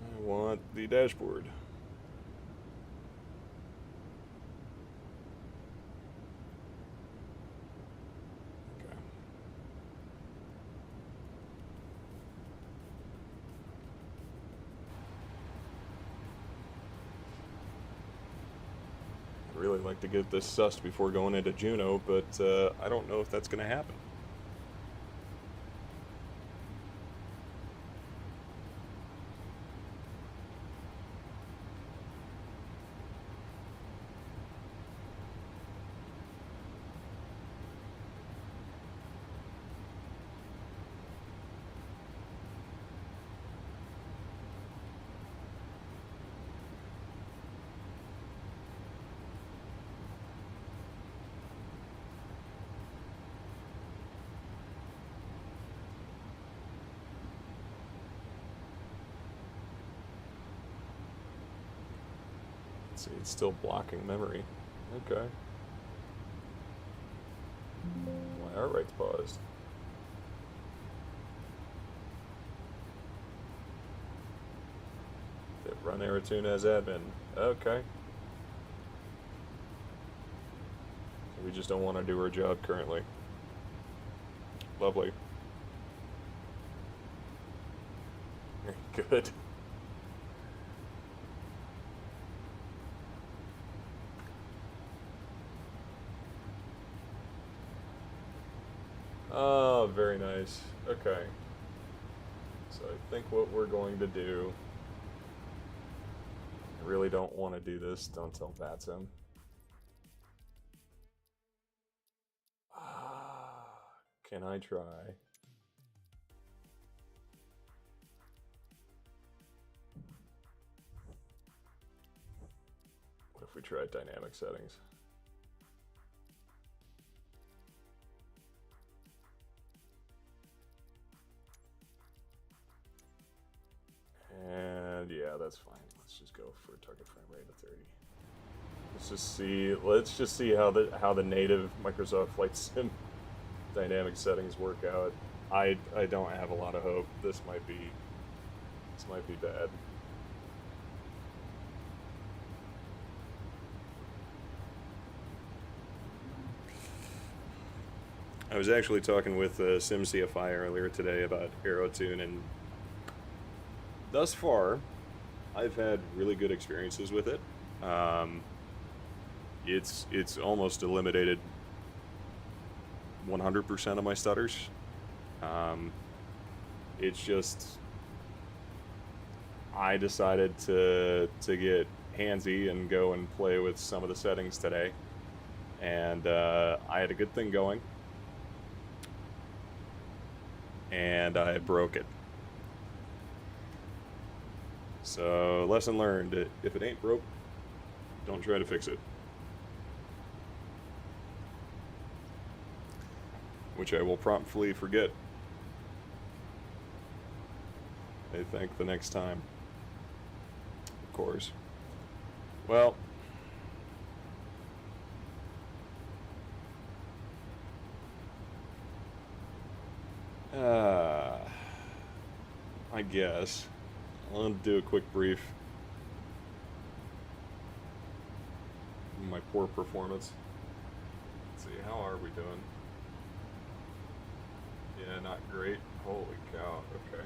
I want the dashboard. Okay. I'd really like to get this sussed before going into Juno, but I don't know if that's going to happen. See, it's still blocking memory. Okay. My art right's paused. Did run AeroTune as admin. Okay. So we just don't want to do our job currently. Lovely. Good. Oh, very nice. Okay. So I think what we're going to do, I really don't want to do this, don't tell VATSIM. Can I try? What if we tried dynamic settings? And yeah, that's fine. Let's just go for target frame rate of 30. Let's just see how the native Microsoft Flight Sim dynamic settings work out. I don't have a lot of hope. This might be bad. I was actually talking with SimCFI earlier today about AeroTune, and thus far, I've had really good experiences with it. It's almost eliminated 100% of my stutters. It's just I decided to get handsy and go and play with some of the settings today, and I had a good thing going, and I broke it. So, lesson learned, if it ain't broke, don't try to fix it. Which I will promptly forget, I think, the next time. Of course. Well, I guess I'll do a quick brief. My poor performance. Let's see, how are we doing? Yeah, not great. Holy cow. Okay.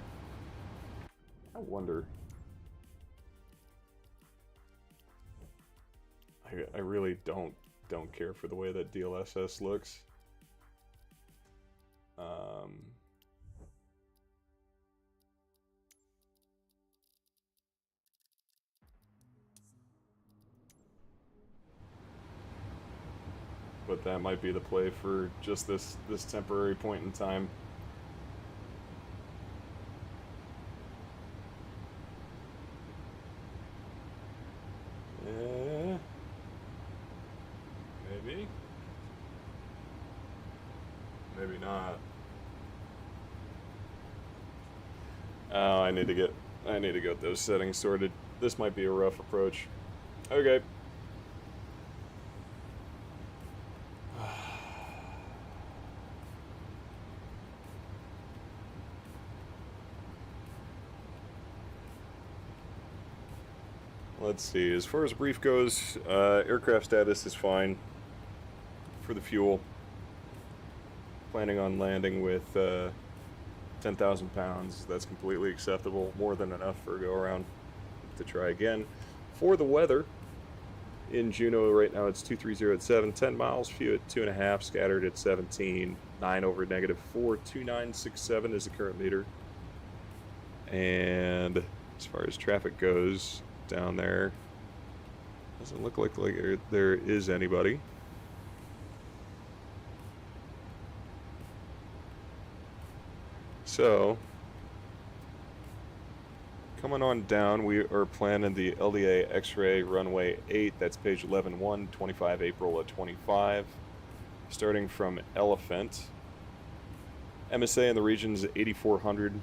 I wonder. I really don't care for the way that DLSS looks. But that might be the play for just this temporary point in time. Maybe. Maybe not. Oh, I need to get those settings sorted. This might be a rough approach. Okay. Let's see, as far as brief goes, aircraft status is fine for the fuel. Planning on landing with 10,000 pounds. That's completely acceptable. More than enough for a go-around to try again. For the weather, in Juneau right now it's 230 at 7, 10 miles, few at 2.5, scattered at 17, 9 over -4, 2967 is the current meter. And as far as traffic goes, down there doesn't look like there is anybody. So coming on down, we are planning the LDA X-ray runway 8. That's page 11-1, 25 April at 25. Starting from Elephant. MSA in the region is 8,400.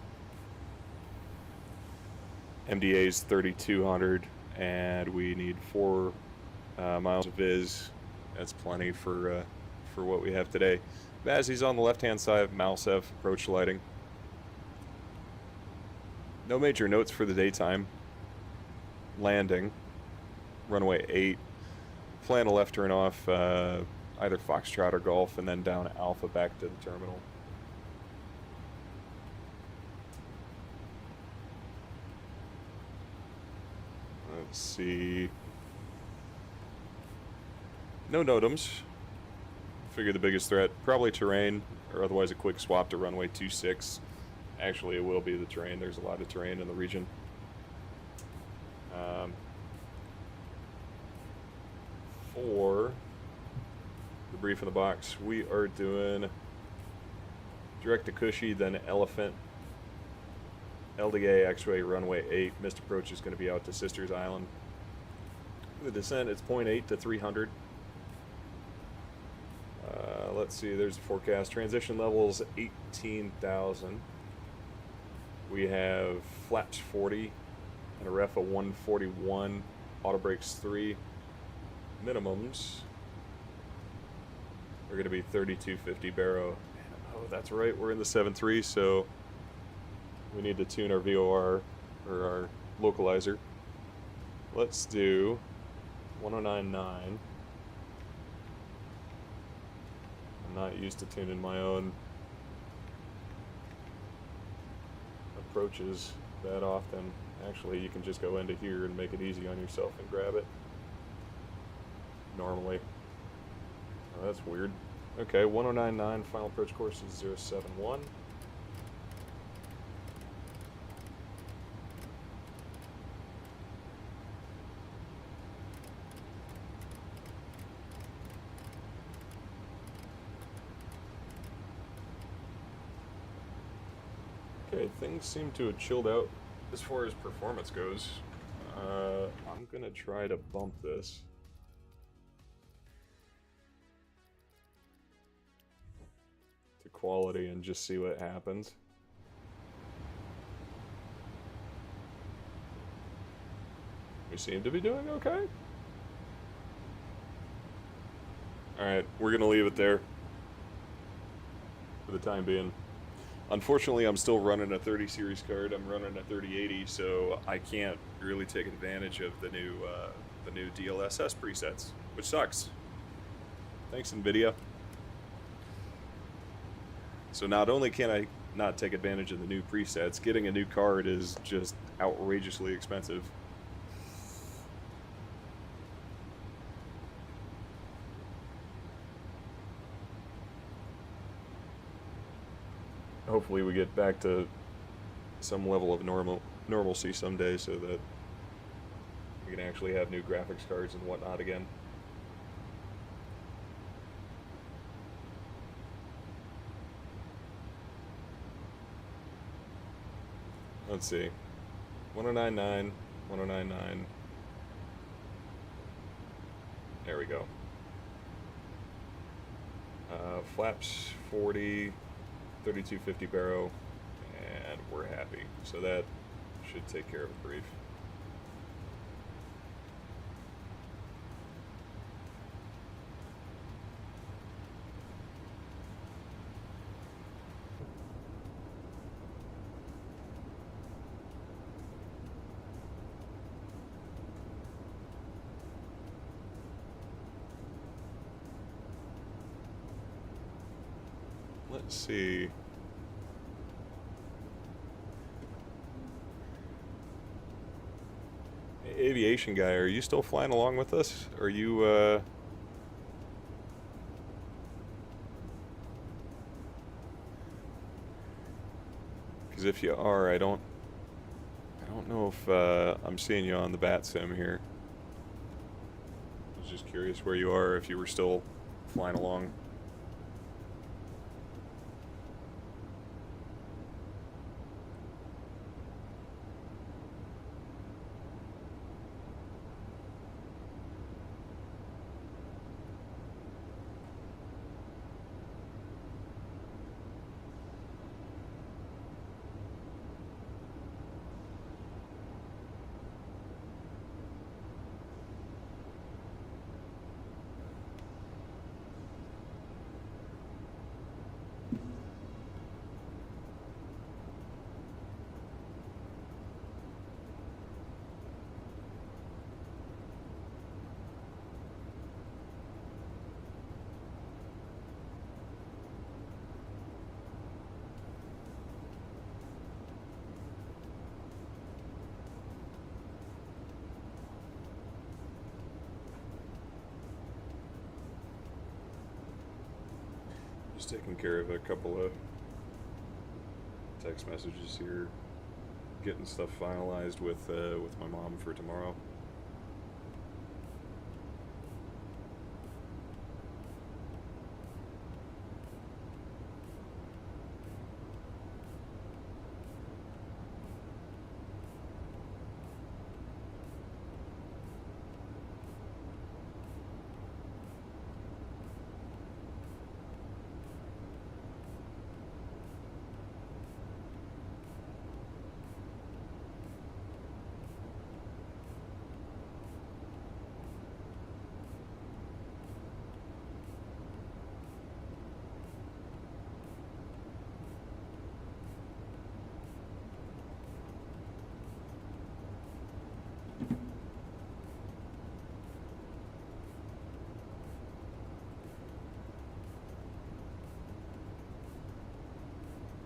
MDA is 3,200, and we need 4 miles of VIS. That's plenty for what we have today. VASI's on the left-hand side of Malsev, approach lighting. No major notes for the daytime. Landing, runway 8. Plan a left turn off either Foxtrot or Golf, and then down Alpha back to the terminal. Let's see. No NOTAMs. Figure the biggest threat, probably terrain, or otherwise a quick swap to runway 26. Actually, it will be the terrain. There's a lot of terrain in the region. For the brief in the box, we are doing direct to Cushy, then Elephant, LDA X-ray runway 8. Missed approach is going to be out to Sisters Island. The descent, it's 0.8 to 300. Let's see, there's the forecast. Transition levels 18,000. We have flaps 40 and a ref of 141. Auto brakes 3. Minimums are going to be 3250 baro. Oh, that's right, we're in the 7.3, so we need to tune our VOR, or our localizer. Let's do 1099. I'm not used to tuning my own approaches that often. Actually, you can just go into here and make it easy on yourself and grab it. Normally. Oh, that's weird. Okay, 1099, final approach course is 071. Okay, things seem to have chilled out as far as performance goes. I'm gonna try to bump this. To quality and just see what happens. We seem to be doing okay. Alright, we're gonna leave it there for the time being. Unfortunately, I'm still running a 30 series card. I'm running a 3080, so I can't really take advantage of the new DLSS presets, which sucks. Thanks, NVIDIA. So not only can I not take advantage of the new presets, getting a new card is just outrageously expensive. Hopefully we get back to some level of normalcy someday so that we can actually have new graphics cards and whatnot again. Let's see. 1099, 1099. There we go. Flaps 40. 3250 baro, and we're happy. So that should take care of a brief. Let's see. Aviation guy, are you still flying along with us? Are you, because if you are, I don't know if I'm seeing you on the VATSIM here. I was just curious where you are, if you were still flying along. Just taking care of a couple of text messages here, getting stuff finalized with my mom for tomorrow.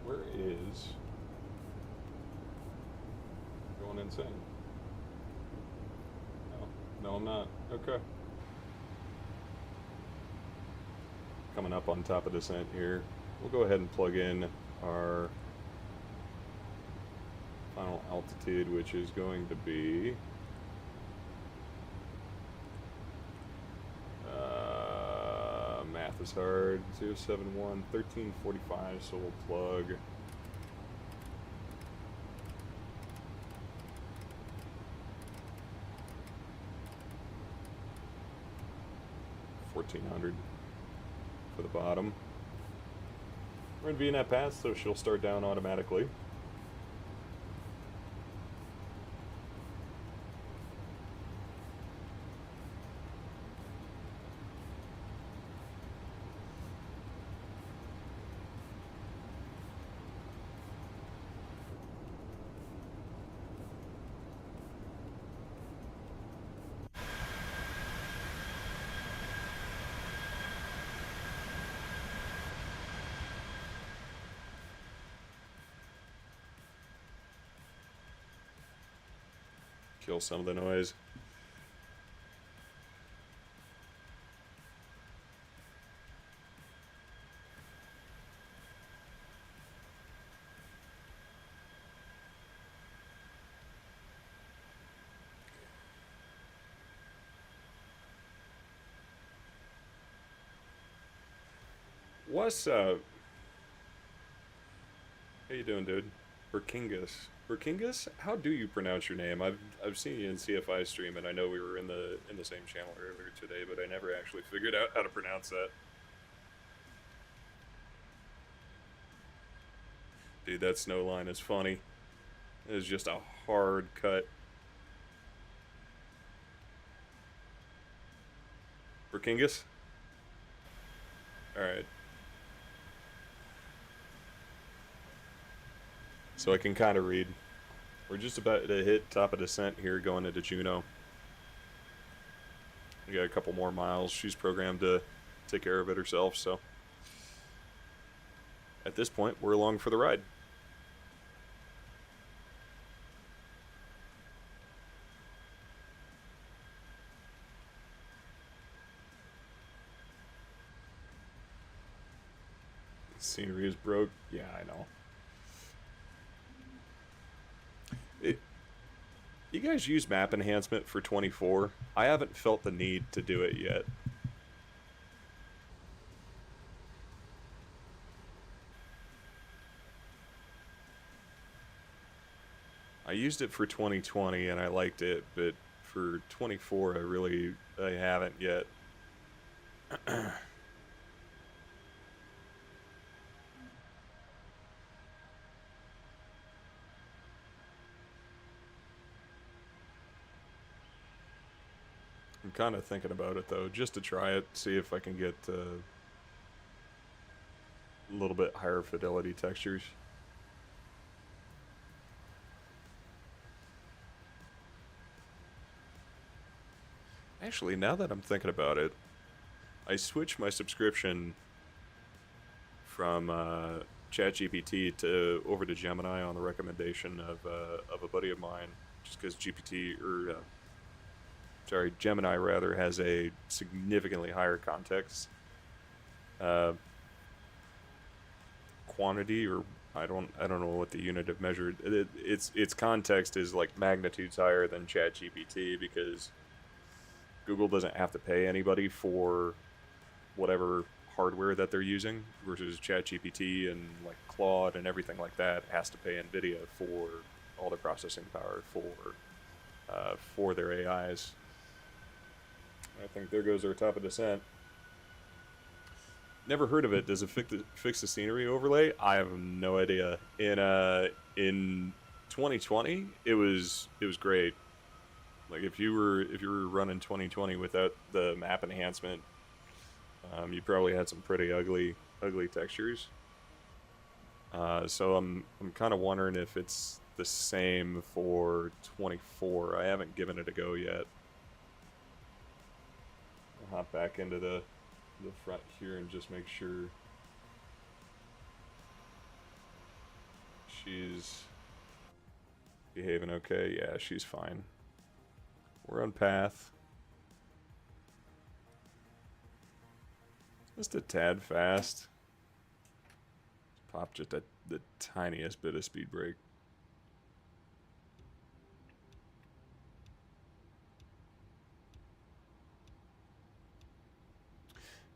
Where is going insane? No, I'm not. Okay. Coming up on top of descent here. We'll go ahead and plug in our final altitude, which is going to be math is hard, 071, 1345, so we'll plug 1400 for the bottom. We're in VNet path, so she'll start down automatically. Kill some of the noise. What's up? How you doing, dude? Berkingus. Berkingus? How do you pronounce your name? I've seen you in CFI stream, and I know we were in the same channel earlier today, but I never actually figured out how to pronounce that. Dude, that snow line is funny. It is just a hard cut. Berkingus? Alright. So I can kind of read. We're just about to hit top of descent here going into Juneau. We got a couple more miles. She's programmed to take care of it herself, so at this point, we're along for the ride. Scenery is broke. Yeah, I know. You guys use map enhancement for 24? I haven't felt the need to do it yet. I used it for 2020 and I liked it, but for 24 I haven't yet. I'm kind of thinking about it though, just to try it, see if I can get a little bit higher fidelity textures. Actually, now that I'm thinking about it, I switched my subscription from ChatGPT over to Gemini on the recommendation of a buddy of mine, just because Gemini rather has a significantly higher context quantity, or I don't know what the unit of measure. Its context is like magnitudes higher than ChatGPT because Google doesn't have to pay anybody for whatever hardware that they're using, versus ChatGPT and like Claude and everything like that has to pay NVIDIA for all the processing power for their AIs. I think there goes our top of descent. Never heard of it. Does it fix the scenery overlay? I have no idea. In 2020, it was great. Like if you were running 2020 without the map enhancement, you probably had some pretty ugly textures. So I'm kind of wondering if it's the same for 24. I haven't given it a go yet. I'll hop back into the front here and just make sure she's behaving okay. Yeah, she's fine. We're on path. Just a tad fast. Pop just the tiniest bit of speed brake.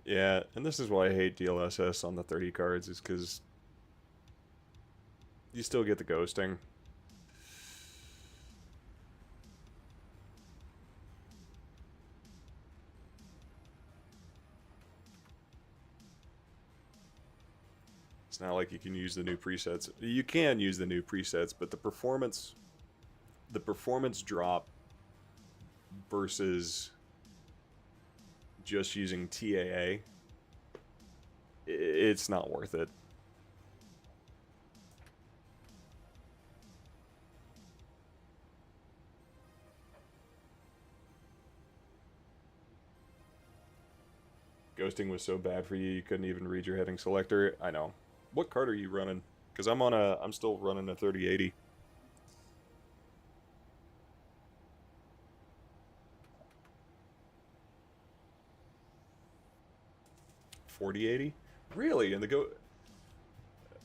Yeah, and this is why I hate DLSS on the 30 cards, is because you still get the ghosting. It's not like you can use the new presets. You can use the new presets, but the performance drop versus just using TAA, it's not worth it. Ghosting was so bad for you, you couldn't even read your heading selector. I know. What card are you running? Because I'm still running a 3080. $4080? Really? And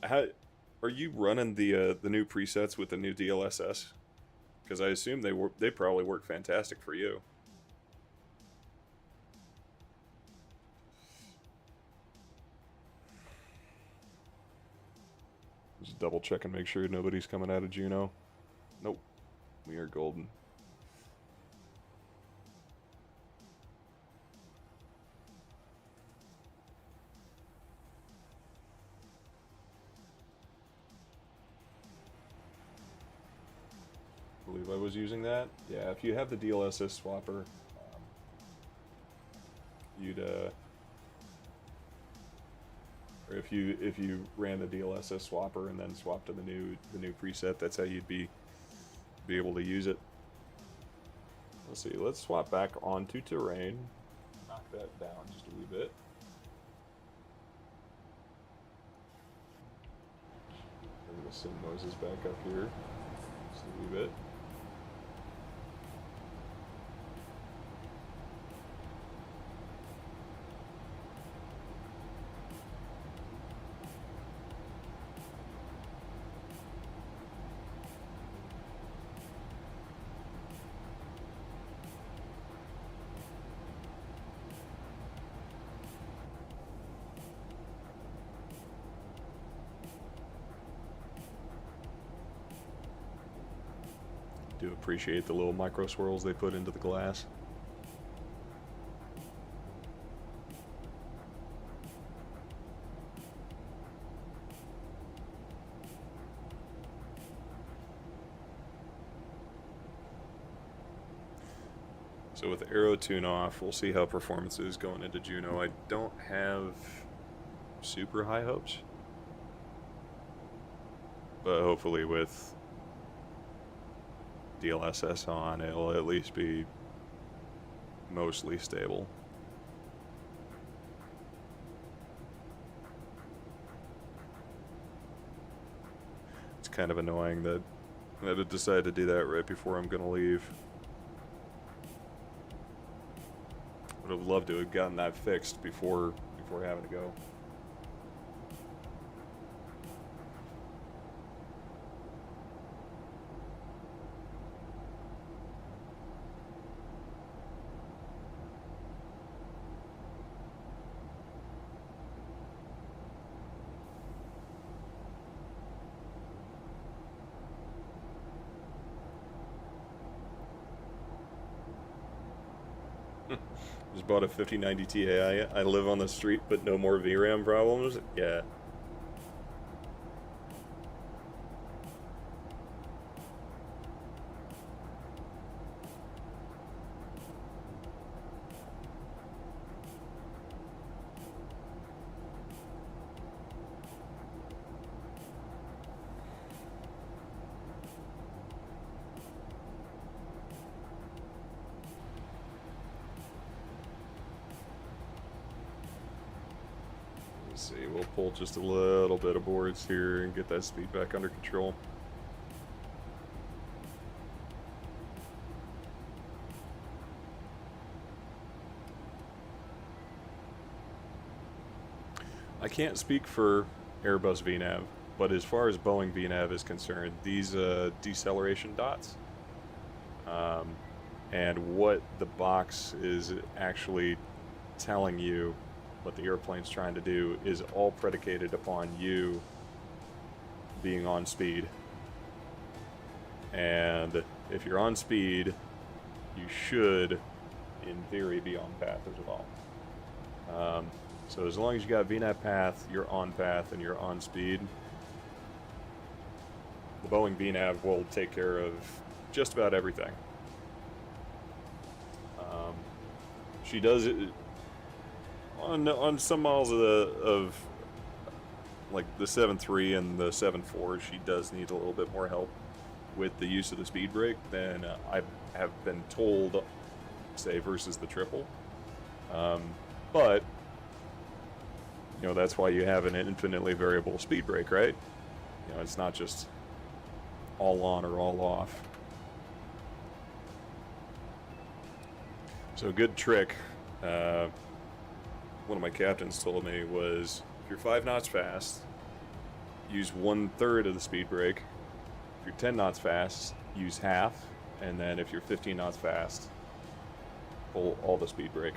how are you running the new presets with the new DLSS? Because I assume they probably work fantastic for you. Just double check and make sure nobody's coming out of Juno. Nope. We are golden. I believe I was using that. Yeah, if you have the DLSS swapper, you'd or if you ran the DLSS swapper and then swapped to the new preset, that's how you'd be able to use it. Let's see. Let's swap back onto terrain. Knock that down just a wee bit. Bring the sim noises back up here just a wee bit. Do appreciate the little micro swirls they put into the glass. So with AeroTune off, we'll see how performance is going into Juno. I don't have super high hopes, but hopefully with DLSS on, it'll at least be mostly stable. It's kind of annoying that it decided to do that right before I'm gonna leave. Would have loved to have gotten that fixed before having to go. Just bought a 5090 Ti. I live on the street, but no more VRAM problems. Yeah. Let's see, we'll pull just a little bit of boards here and get that speed back under control. I can't speak for Airbus VNav, but as far as Boeing VNav is concerned, these deceleration dots and what the box is actually telling you what the airplane's trying to do is all predicated upon you being on speed. And if you're on speed, you should, in theory, be on path as well. So as long as you got VNAV path, you're on path, and you're on speed, the Boeing VNAV will take care of just about everything. She does it on some models of like the 7.3 and the 7.4. She does need a little bit more help with the use of the speed brake than I have been told, say, versus the triple. But you know, that's why you have an infinitely variable speed brake, right? You know, it's not just all on or all off. So a good trick, one of my captains told me, was if you're 5 knots fast, use 1/3 of the speed brake. If you're 10 knots fast, use half. And then if you're 15 knots fast, pull all the speed brake.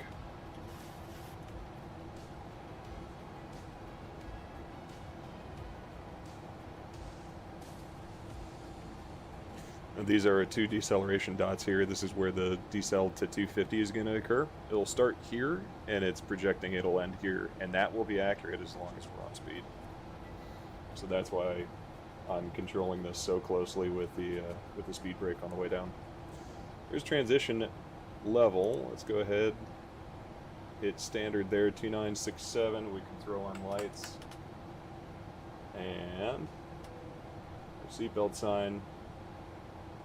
These are 2 deceleration dots here. This is where the decel to 250 is going to occur. It'll start here, and it's projecting it'll end here, and that will be accurate as long as we're on speed. So that's why I'm controlling this so closely with the speed brake on the way down. Here's transition level. Let's go ahead, hit standard there, 2967. We can throw on lights, and seatbelt sign.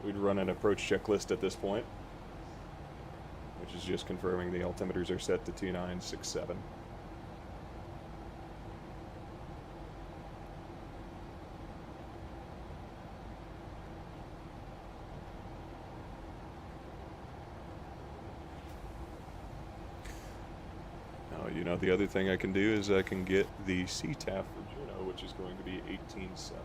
We'd run an approach checklist at this point, which is just confirming the altimeters are set to 2967. Now, you know, the other thing I can do is I can get the CTAF for Juno, which is going to be 18.7.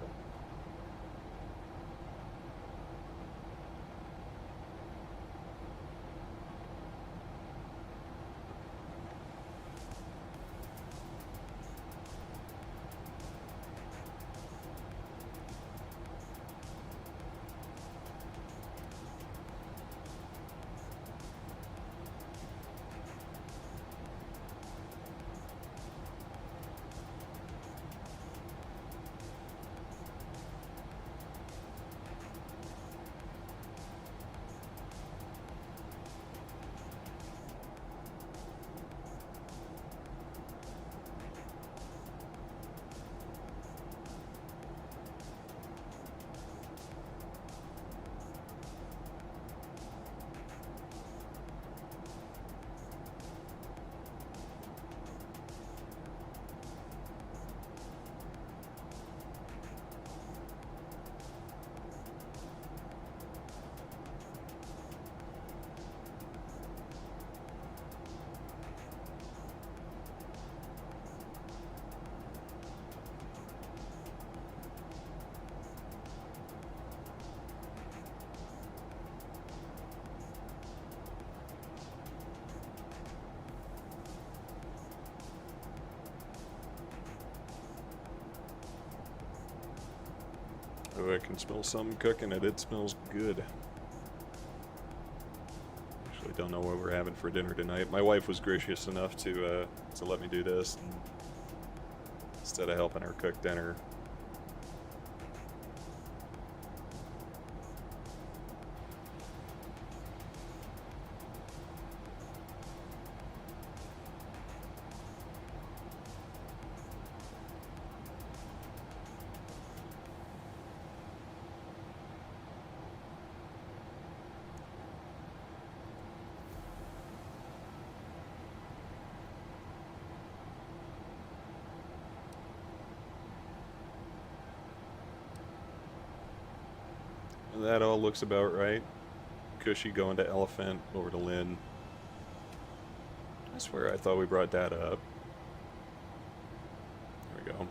Oh, I can smell something cooking and it smells good. Actually, don't know what we're having for dinner tonight. My wife was gracious enough to let me do this instead of helping her cook dinner. That all looks about right. Cushy going to Elephant, over to Lynn. I swear I thought we brought data up. There we go.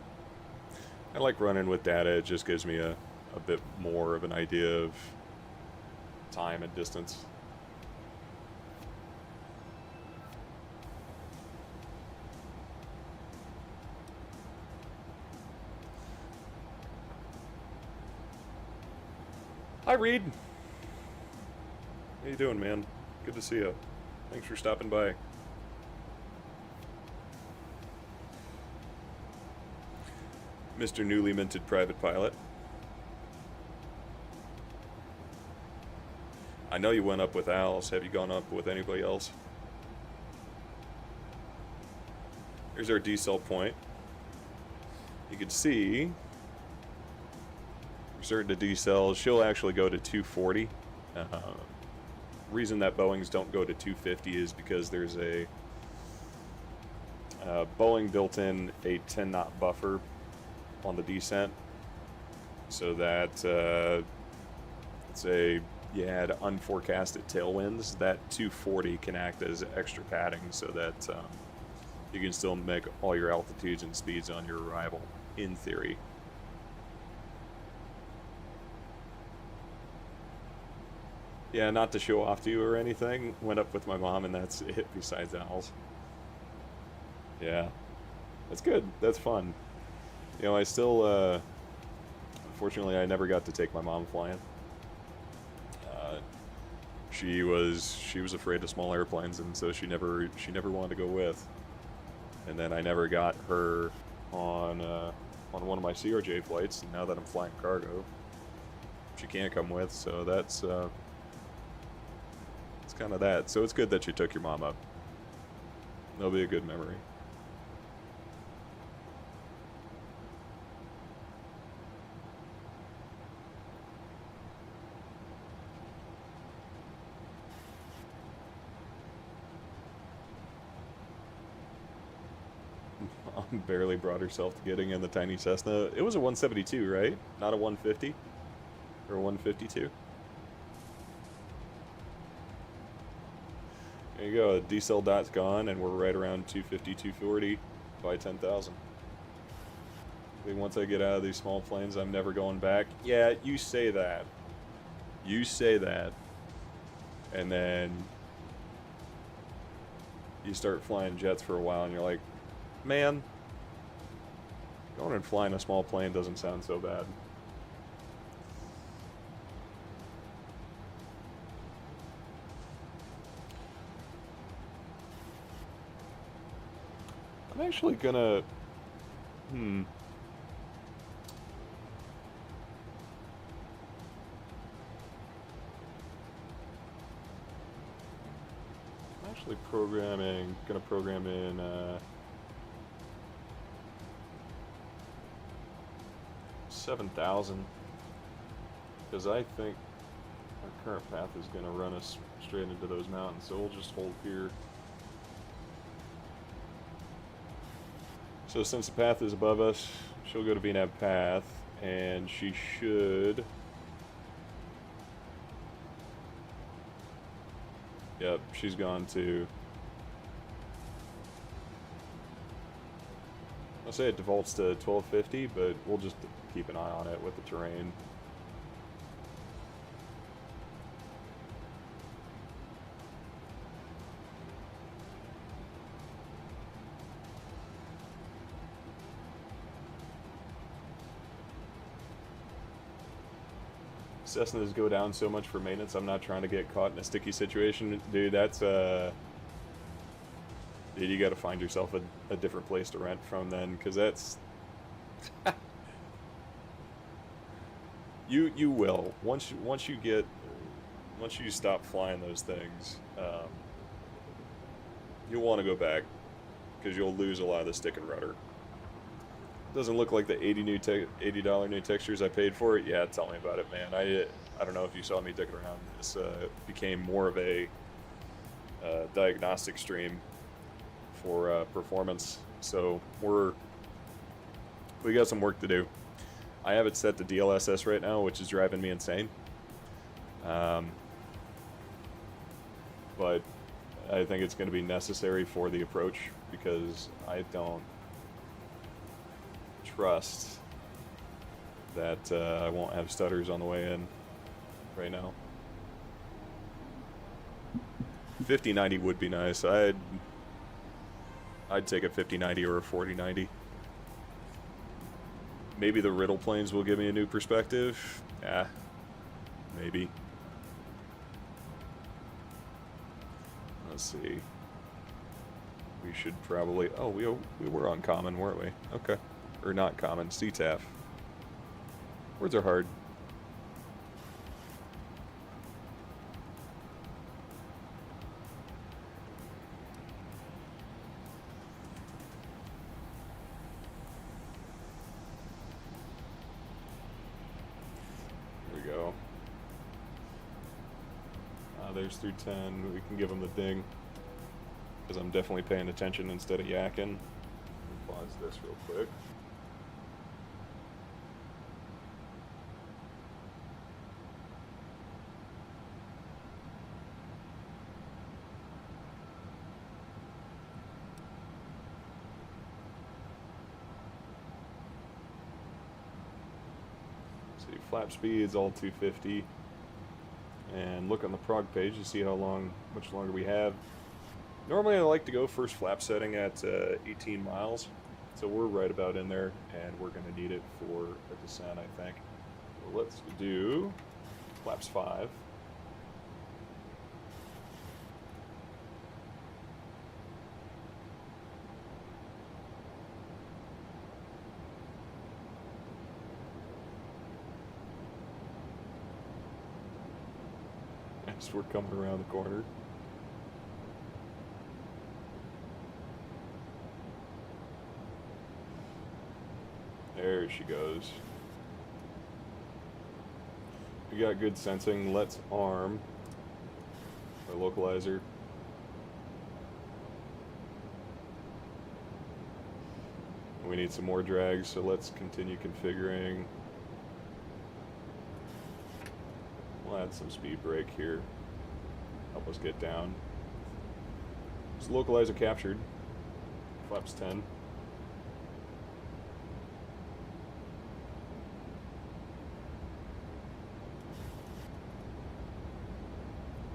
I like running with data. It just gives me a bit more of an idea of time and distance. Hi, Reed. How you doing, man? Good to see you. Thanks for stopping by. Mr. Newly Minted Private Pilot. I know you went up with Al's. Have you gone up with anybody else? Here's our decel point. You can see we're starting to decel. She'll actually go to 240. Reason that Boeings don't go to 250 is because there's a Boeing built in a 10 knot buffer on the descent, so that say you had unforecasted tailwinds, that 240 can act as extra padding so that you can still make all your altitudes and speeds on your arrival, in theory. Yeah, not to show off to you or anything, went up with my mom and that's it besides owls. Yeah, that's good, that's fun. You know, I still, unfortunately I never got to take my mom flying. She was afraid of small airplanes, and so she never wanted to go with. And then I never got her on one of my CRJ flights. And now that I'm flying cargo, she can't come with. So that's it's kind of that. So it's good that you took your mom up. That'll be a good memory. Barely brought herself to getting in the tiny Cessna. It was a 172, right? Not a 150? Or a 152? There you go, decel dot's gone, and we're right around 250, 240 by 10,000. I think once I get out of these small planes, I'm never going back. Yeah, you say that. You say that. And then you start flying jets for a while, and you're like, man, going and flying a small plane doesn't sound so bad. I'm actually gonna... I'm actually gonna program in... 7,000, because I think our current path is going to run us straight into those mountains, so we'll just hold here. So since the path is above us, she'll go to VNAV path, and she should... Yep, she's gone to... I'll say it defaults to 1250, but we'll just keep an eye on it with the terrain. Cessnas go down so much for maintenance, I'm not trying to get caught in a sticky situation. Dude, that's dude, you gotta find yourself a different place to rent from then, because that's... you will. Once you stop flying those things, you'll want to go back, because you'll lose a lot of the stick and rudder. Doesn't look like the $80 new textures I paid for it. Yeah, tell me about it, man. I don't know if you saw me dicking around. This became more of a diagnostic stream for performance, so we got some work to do. I have it set to DLSS right now, which is driving me insane. But I think it's going to be necessary for the approach, because I don't trust that I won't have stutters on the way in right now. 5090 would be nice. I'd take a 5090 or a 4090. Maybe the Riddle planes will give me a new perspective. Yeah, maybe. Let's see. We should probably... Oh, we were on common, weren't we? Okay, Or not common, CTAF. Words are hard. There we go. There's through 10. We can give them the ding. Because I'm definitely paying attention instead of yakking. Let me pause this real quick. See, flap speed's all 250. And look on the prog page to see much longer we have. Normally I like to go first flap setting at 18 miles, so we're right about in there, and we're going to need it for a descent, I think. So let's do flaps 5. As we're coming around the corner. There she goes. We got good sensing. Let's arm our localizer. We need some more drag, so let's continue configuring. We'll add some speed brake here. Help us get down. This localizer captured. Flaps 10.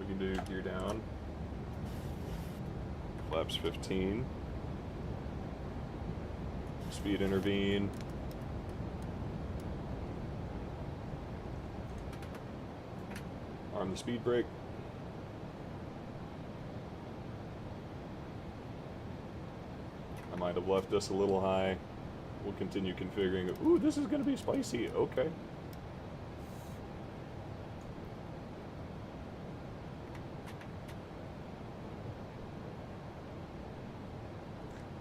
We can do gear down. Flaps 15. Speed intervene. Arm the speed brake. I might have left this a little high. We'll continue configuring it. Ooh, this is going to be spicy. Okay.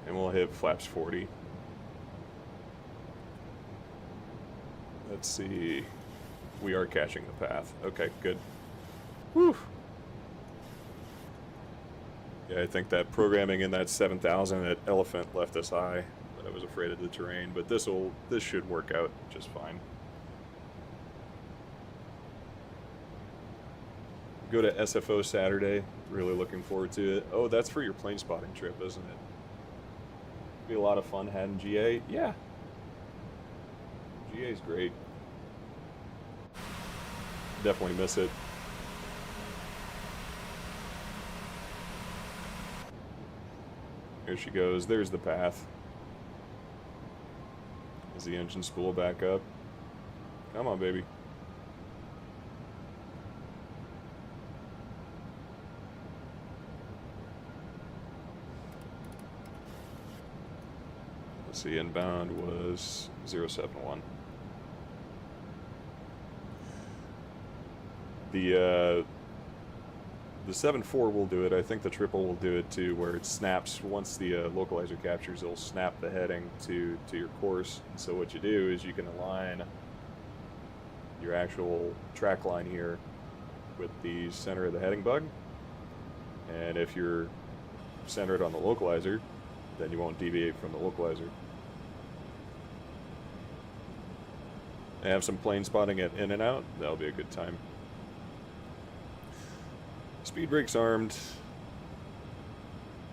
And we'll hit flaps 40. Let's see. We are catching the path. Okay, good. Whew. Yeah, I think that programming in that 7000 at Elephant left us high, but I was afraid of the terrain. But this should work out just fine. Go to SFO Saturday. Really looking forward to it. Oh, that's for your plane spotting trip, isn't it? Be a lot of fun having GA. Yeah. GA's great. Definitely miss it. Here she goes. There's the path. Is the engine spool back up? Come on, baby. Let's see, inbound was 071. The 7.4 will do it. I think the triple will do it too, where it snaps once the localizer captures. It'll snap the heading to your course. And so what you do is you can align your actual track line here with the center of the heading bug. And if you're centered on the localizer, then you won't deviate from the localizer. And have some plane spotting at in and out. That'll be a good time. Speed brakes armed.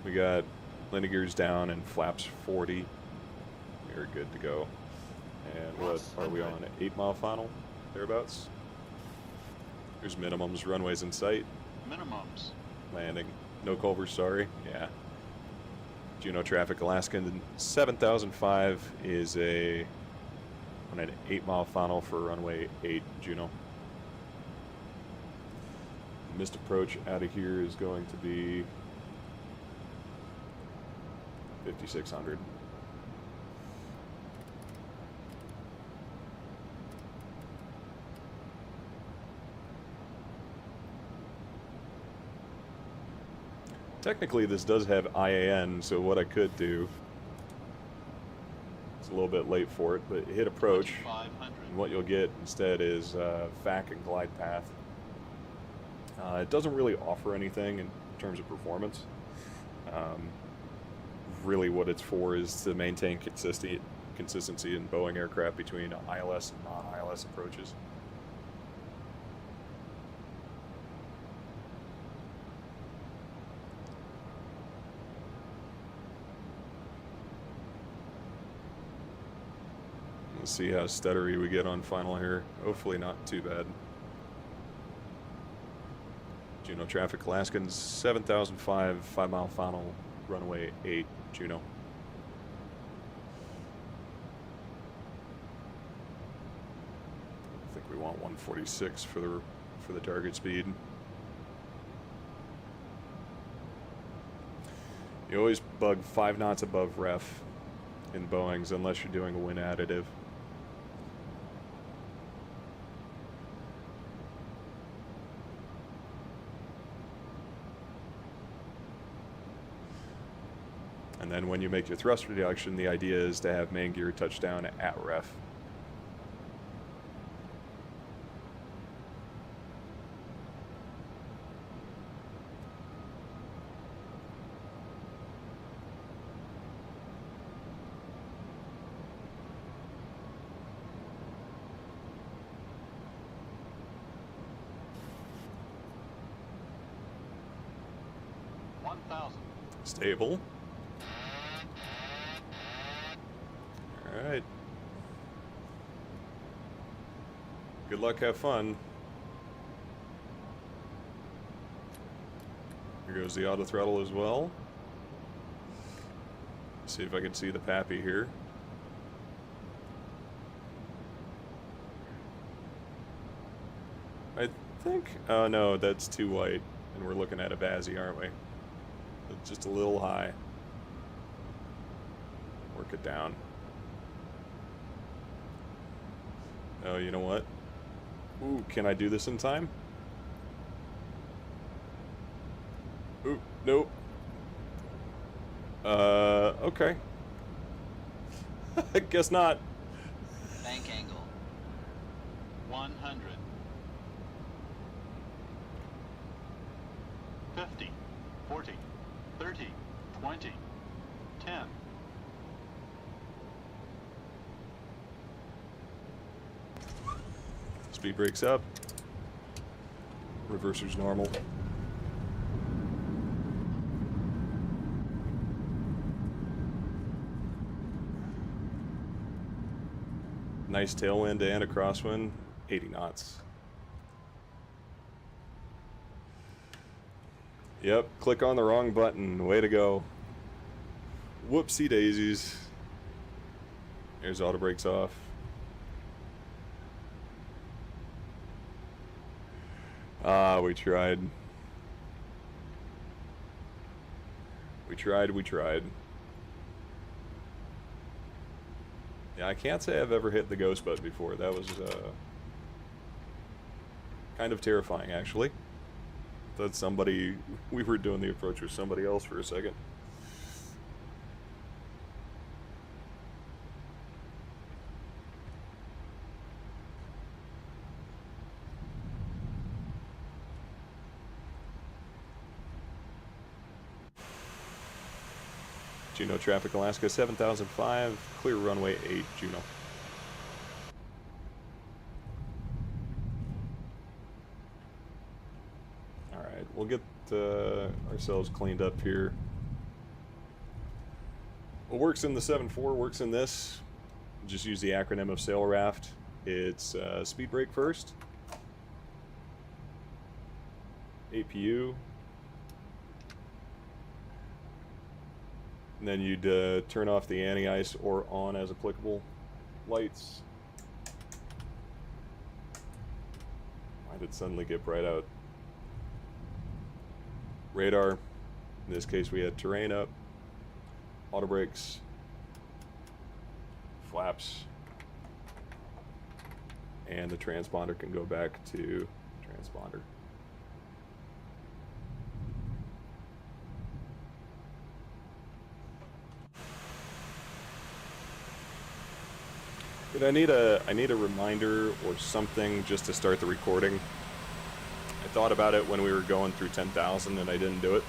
We got landing gears down and flaps 40. We're good to go. And what are we on? 8 mile final? Thereabouts? There's minimums, runways in sight. Minimums. Landing. No Culvers, sorry. Yeah. Juneau traffic, Alaskan 7005 is on an 8 mile final for runway 8 Juneau. Missed approach out of here is going to be 5600. Technically, this does have IAN, so what I could do... It's a little bit late for it, but hit approach. And what you'll get instead is FAC and glide path. It doesn't really offer anything in terms of performance. Really what it's for is to maintain consistency in Boeing aircraft between ILS and non-ILS approaches. Let's see how stuttery we get on final here. Hopefully not too bad. Juno traffic, Alaskans 7005, 5 mile final, runway 8, Juno. I think we want 146 for the target speed. You always bug 5 knots above ref in Boeings unless you're doing a wind additive. And then when you make your thrust reduction, the idea is to have main gear touchdown at ref. Stable. Alright. Good luck, have fun. Here goes the auto throttle as well. See if I can see the Pappy here. I think... Oh no, that's too white. And we're looking at a VASI, aren't we? It's just a little high. Work it down. Oh, you know what? Ooh, can I do this in time? Ooh, nope. Okay. I guess not. Bank angle. 100. 50. 40. 30. 20. 10. Speed brakes up. Reverser's normal. Nice tailwind and a crosswind. 80 knots. Yep, click on the wrong button. Way to go. Whoopsie daisies. There's auto brakes off. Ah, we tried. We tried. Yeah, I can't say I've ever hit the ghost button before. That was kind of terrifying, actually. Thought somebody... We were doing the approach with somebody else for a second. Juno traffic, Alaska 7005, clear runway 8, Juno. Alright, we'll get ourselves cleaned up here. What works in the 7.4 works in this. Just use the acronym of sail raft. It's speed brake first, APU, and then you'd turn off the anti-ice or on as applicable lights. Why did it suddenly get bright out? Radar. In this case we had terrain up, auto brakes, flaps, and the transponder can go back to transponder. Dude, I need a reminder or something just to start the recording. I thought about it when we were going through 10,000 and I didn't do it.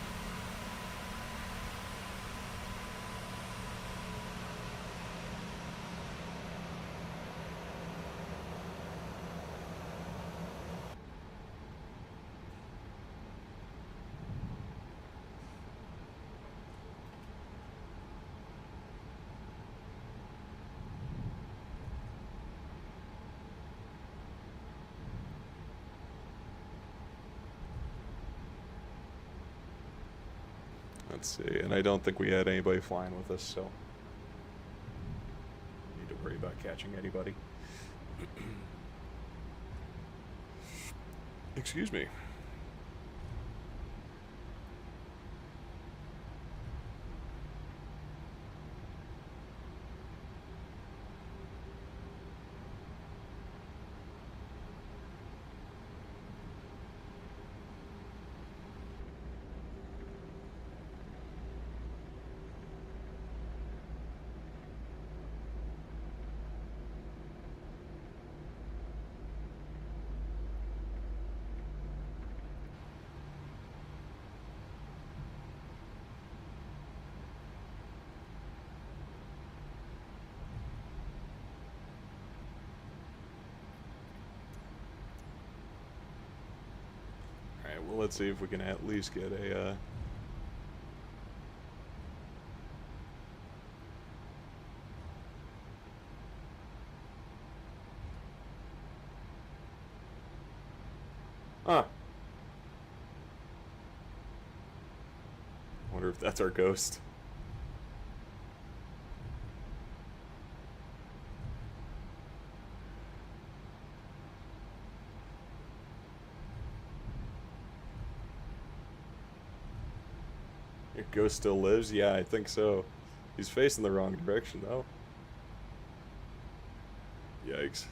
Let's see, and I don't think we had anybody flying with us, so need to worry about catching anybody. Excuse me. Alright, well, let's see if we can at least get a, Huh. Wonder if that's our ghost. Your ghost still lives? Yeah, I think so. He's facing the wrong direction, though. Yikes.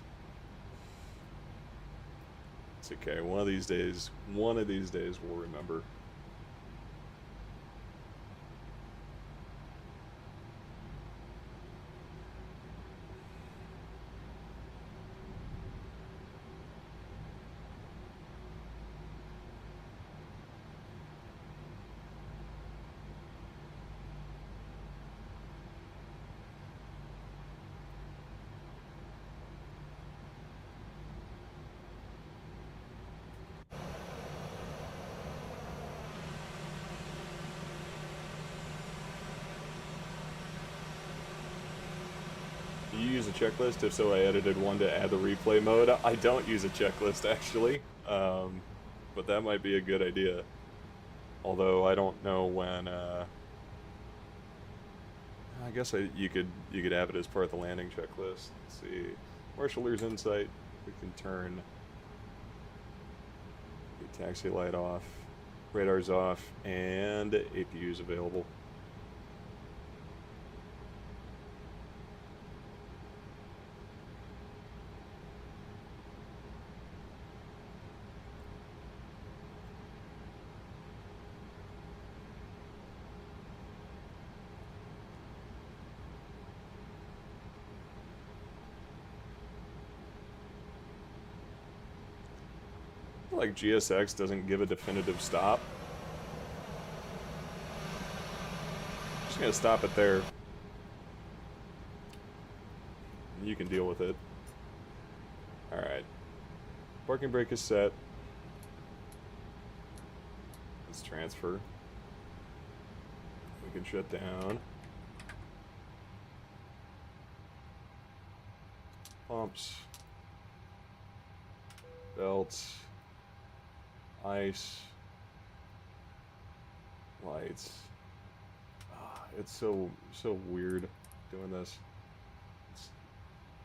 It's okay. One of these days we'll remember. Do you use a checklist? If so, I edited one to add the replay mode. I don't use a checklist, actually, but that might be a good idea. Although I don't know when. I guess you could have it as part of the landing checklist. Let's see, Marshaller's Insight. We can turn the taxi light off, radar's off, and APU's available. Like GSX doesn't give a definitive stop. Just gonna stop it there. You can deal with it. Alright. Parking brake is set. Let's transfer. We can shut down. Pumps. Belts. Ice, lights. It's so weird doing this. It's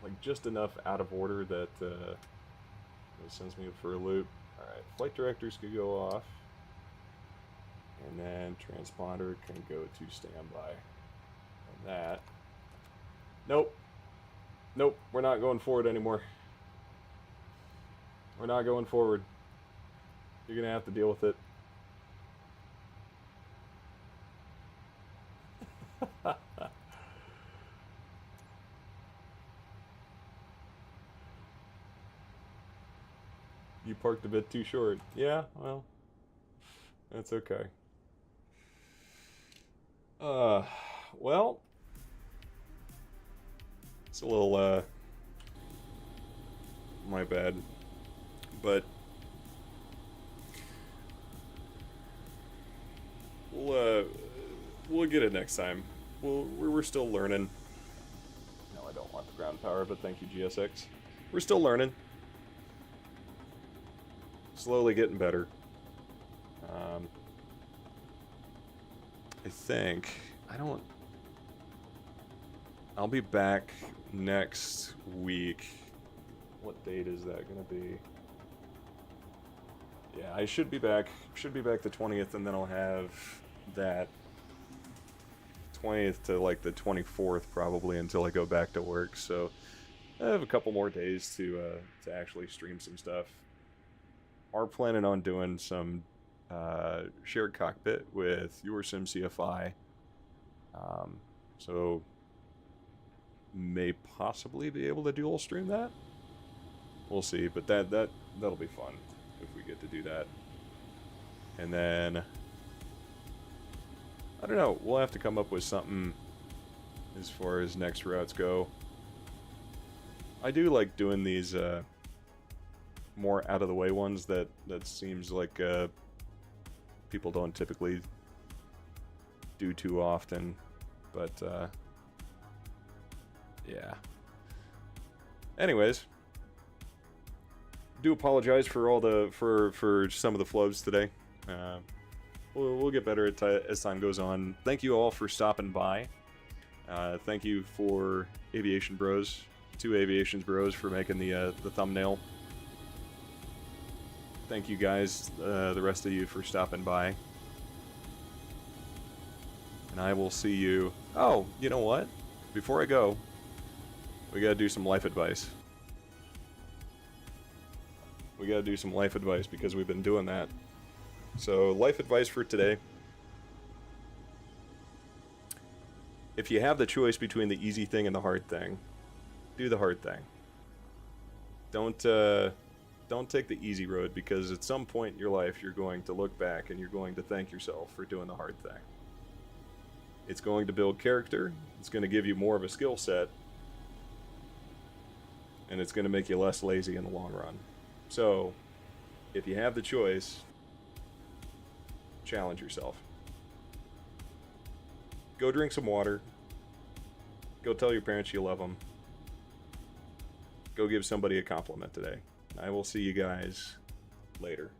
like just enough out of order that it sends me for a loop. All right, flight directors can go off, and then transponder can go to standby. And that. Nope. We're not going forward anymore. We're not going forward. You're gonna have to deal with it. You parked a bit too short. Yeah, well, that's okay. Well, it's a little, my bad, but we'll get it next time. We're still learning. No, I don't want the ground power, but thank you, GSX. We're still learning. Slowly getting better. I think I'll be back next week. What date is that gonna be? Yeah, I should be back. Should be back the 20th, and then I'll have that 20th to like the 24th probably until I go back to work. So I have a couple more days to actually stream some stuff. Are planning on doing some shared cockpit with your SimCFI. So may possibly be able to dual stream that. We'll see, but that'll be fun if we get to do that. And then I don't know, we'll have to come up with something as far as next routes go. I do like doing these more out of the way ones that seems like people don't typically do too often, but yeah. Anyways, do apologize for all the for some of the flubs today. We'll get better as time goes on. Thank you all for stopping by. Thank you for Aviation Bros, 2 Aviation Bros, for making the thumbnail. Thank you guys, the rest of you, for stopping by. And I will see you... Oh, you know what? Before I go, we gotta do some life advice. We gotta do some life advice because we've been doing that. So, life advice for today. If you have the choice between the easy thing and the hard thing, do the hard thing. Don't take the easy road, because at some point in your life you're going to look back and you're going to thank yourself for doing the hard thing. It's going to build character, it's going to give you more of a skill set, and it's going to make you less lazy in the long run. So, if you have the choice, challenge yourself. Go drink some water. Go tell your parents you love them. Go give somebody a compliment today. I will see you guys later.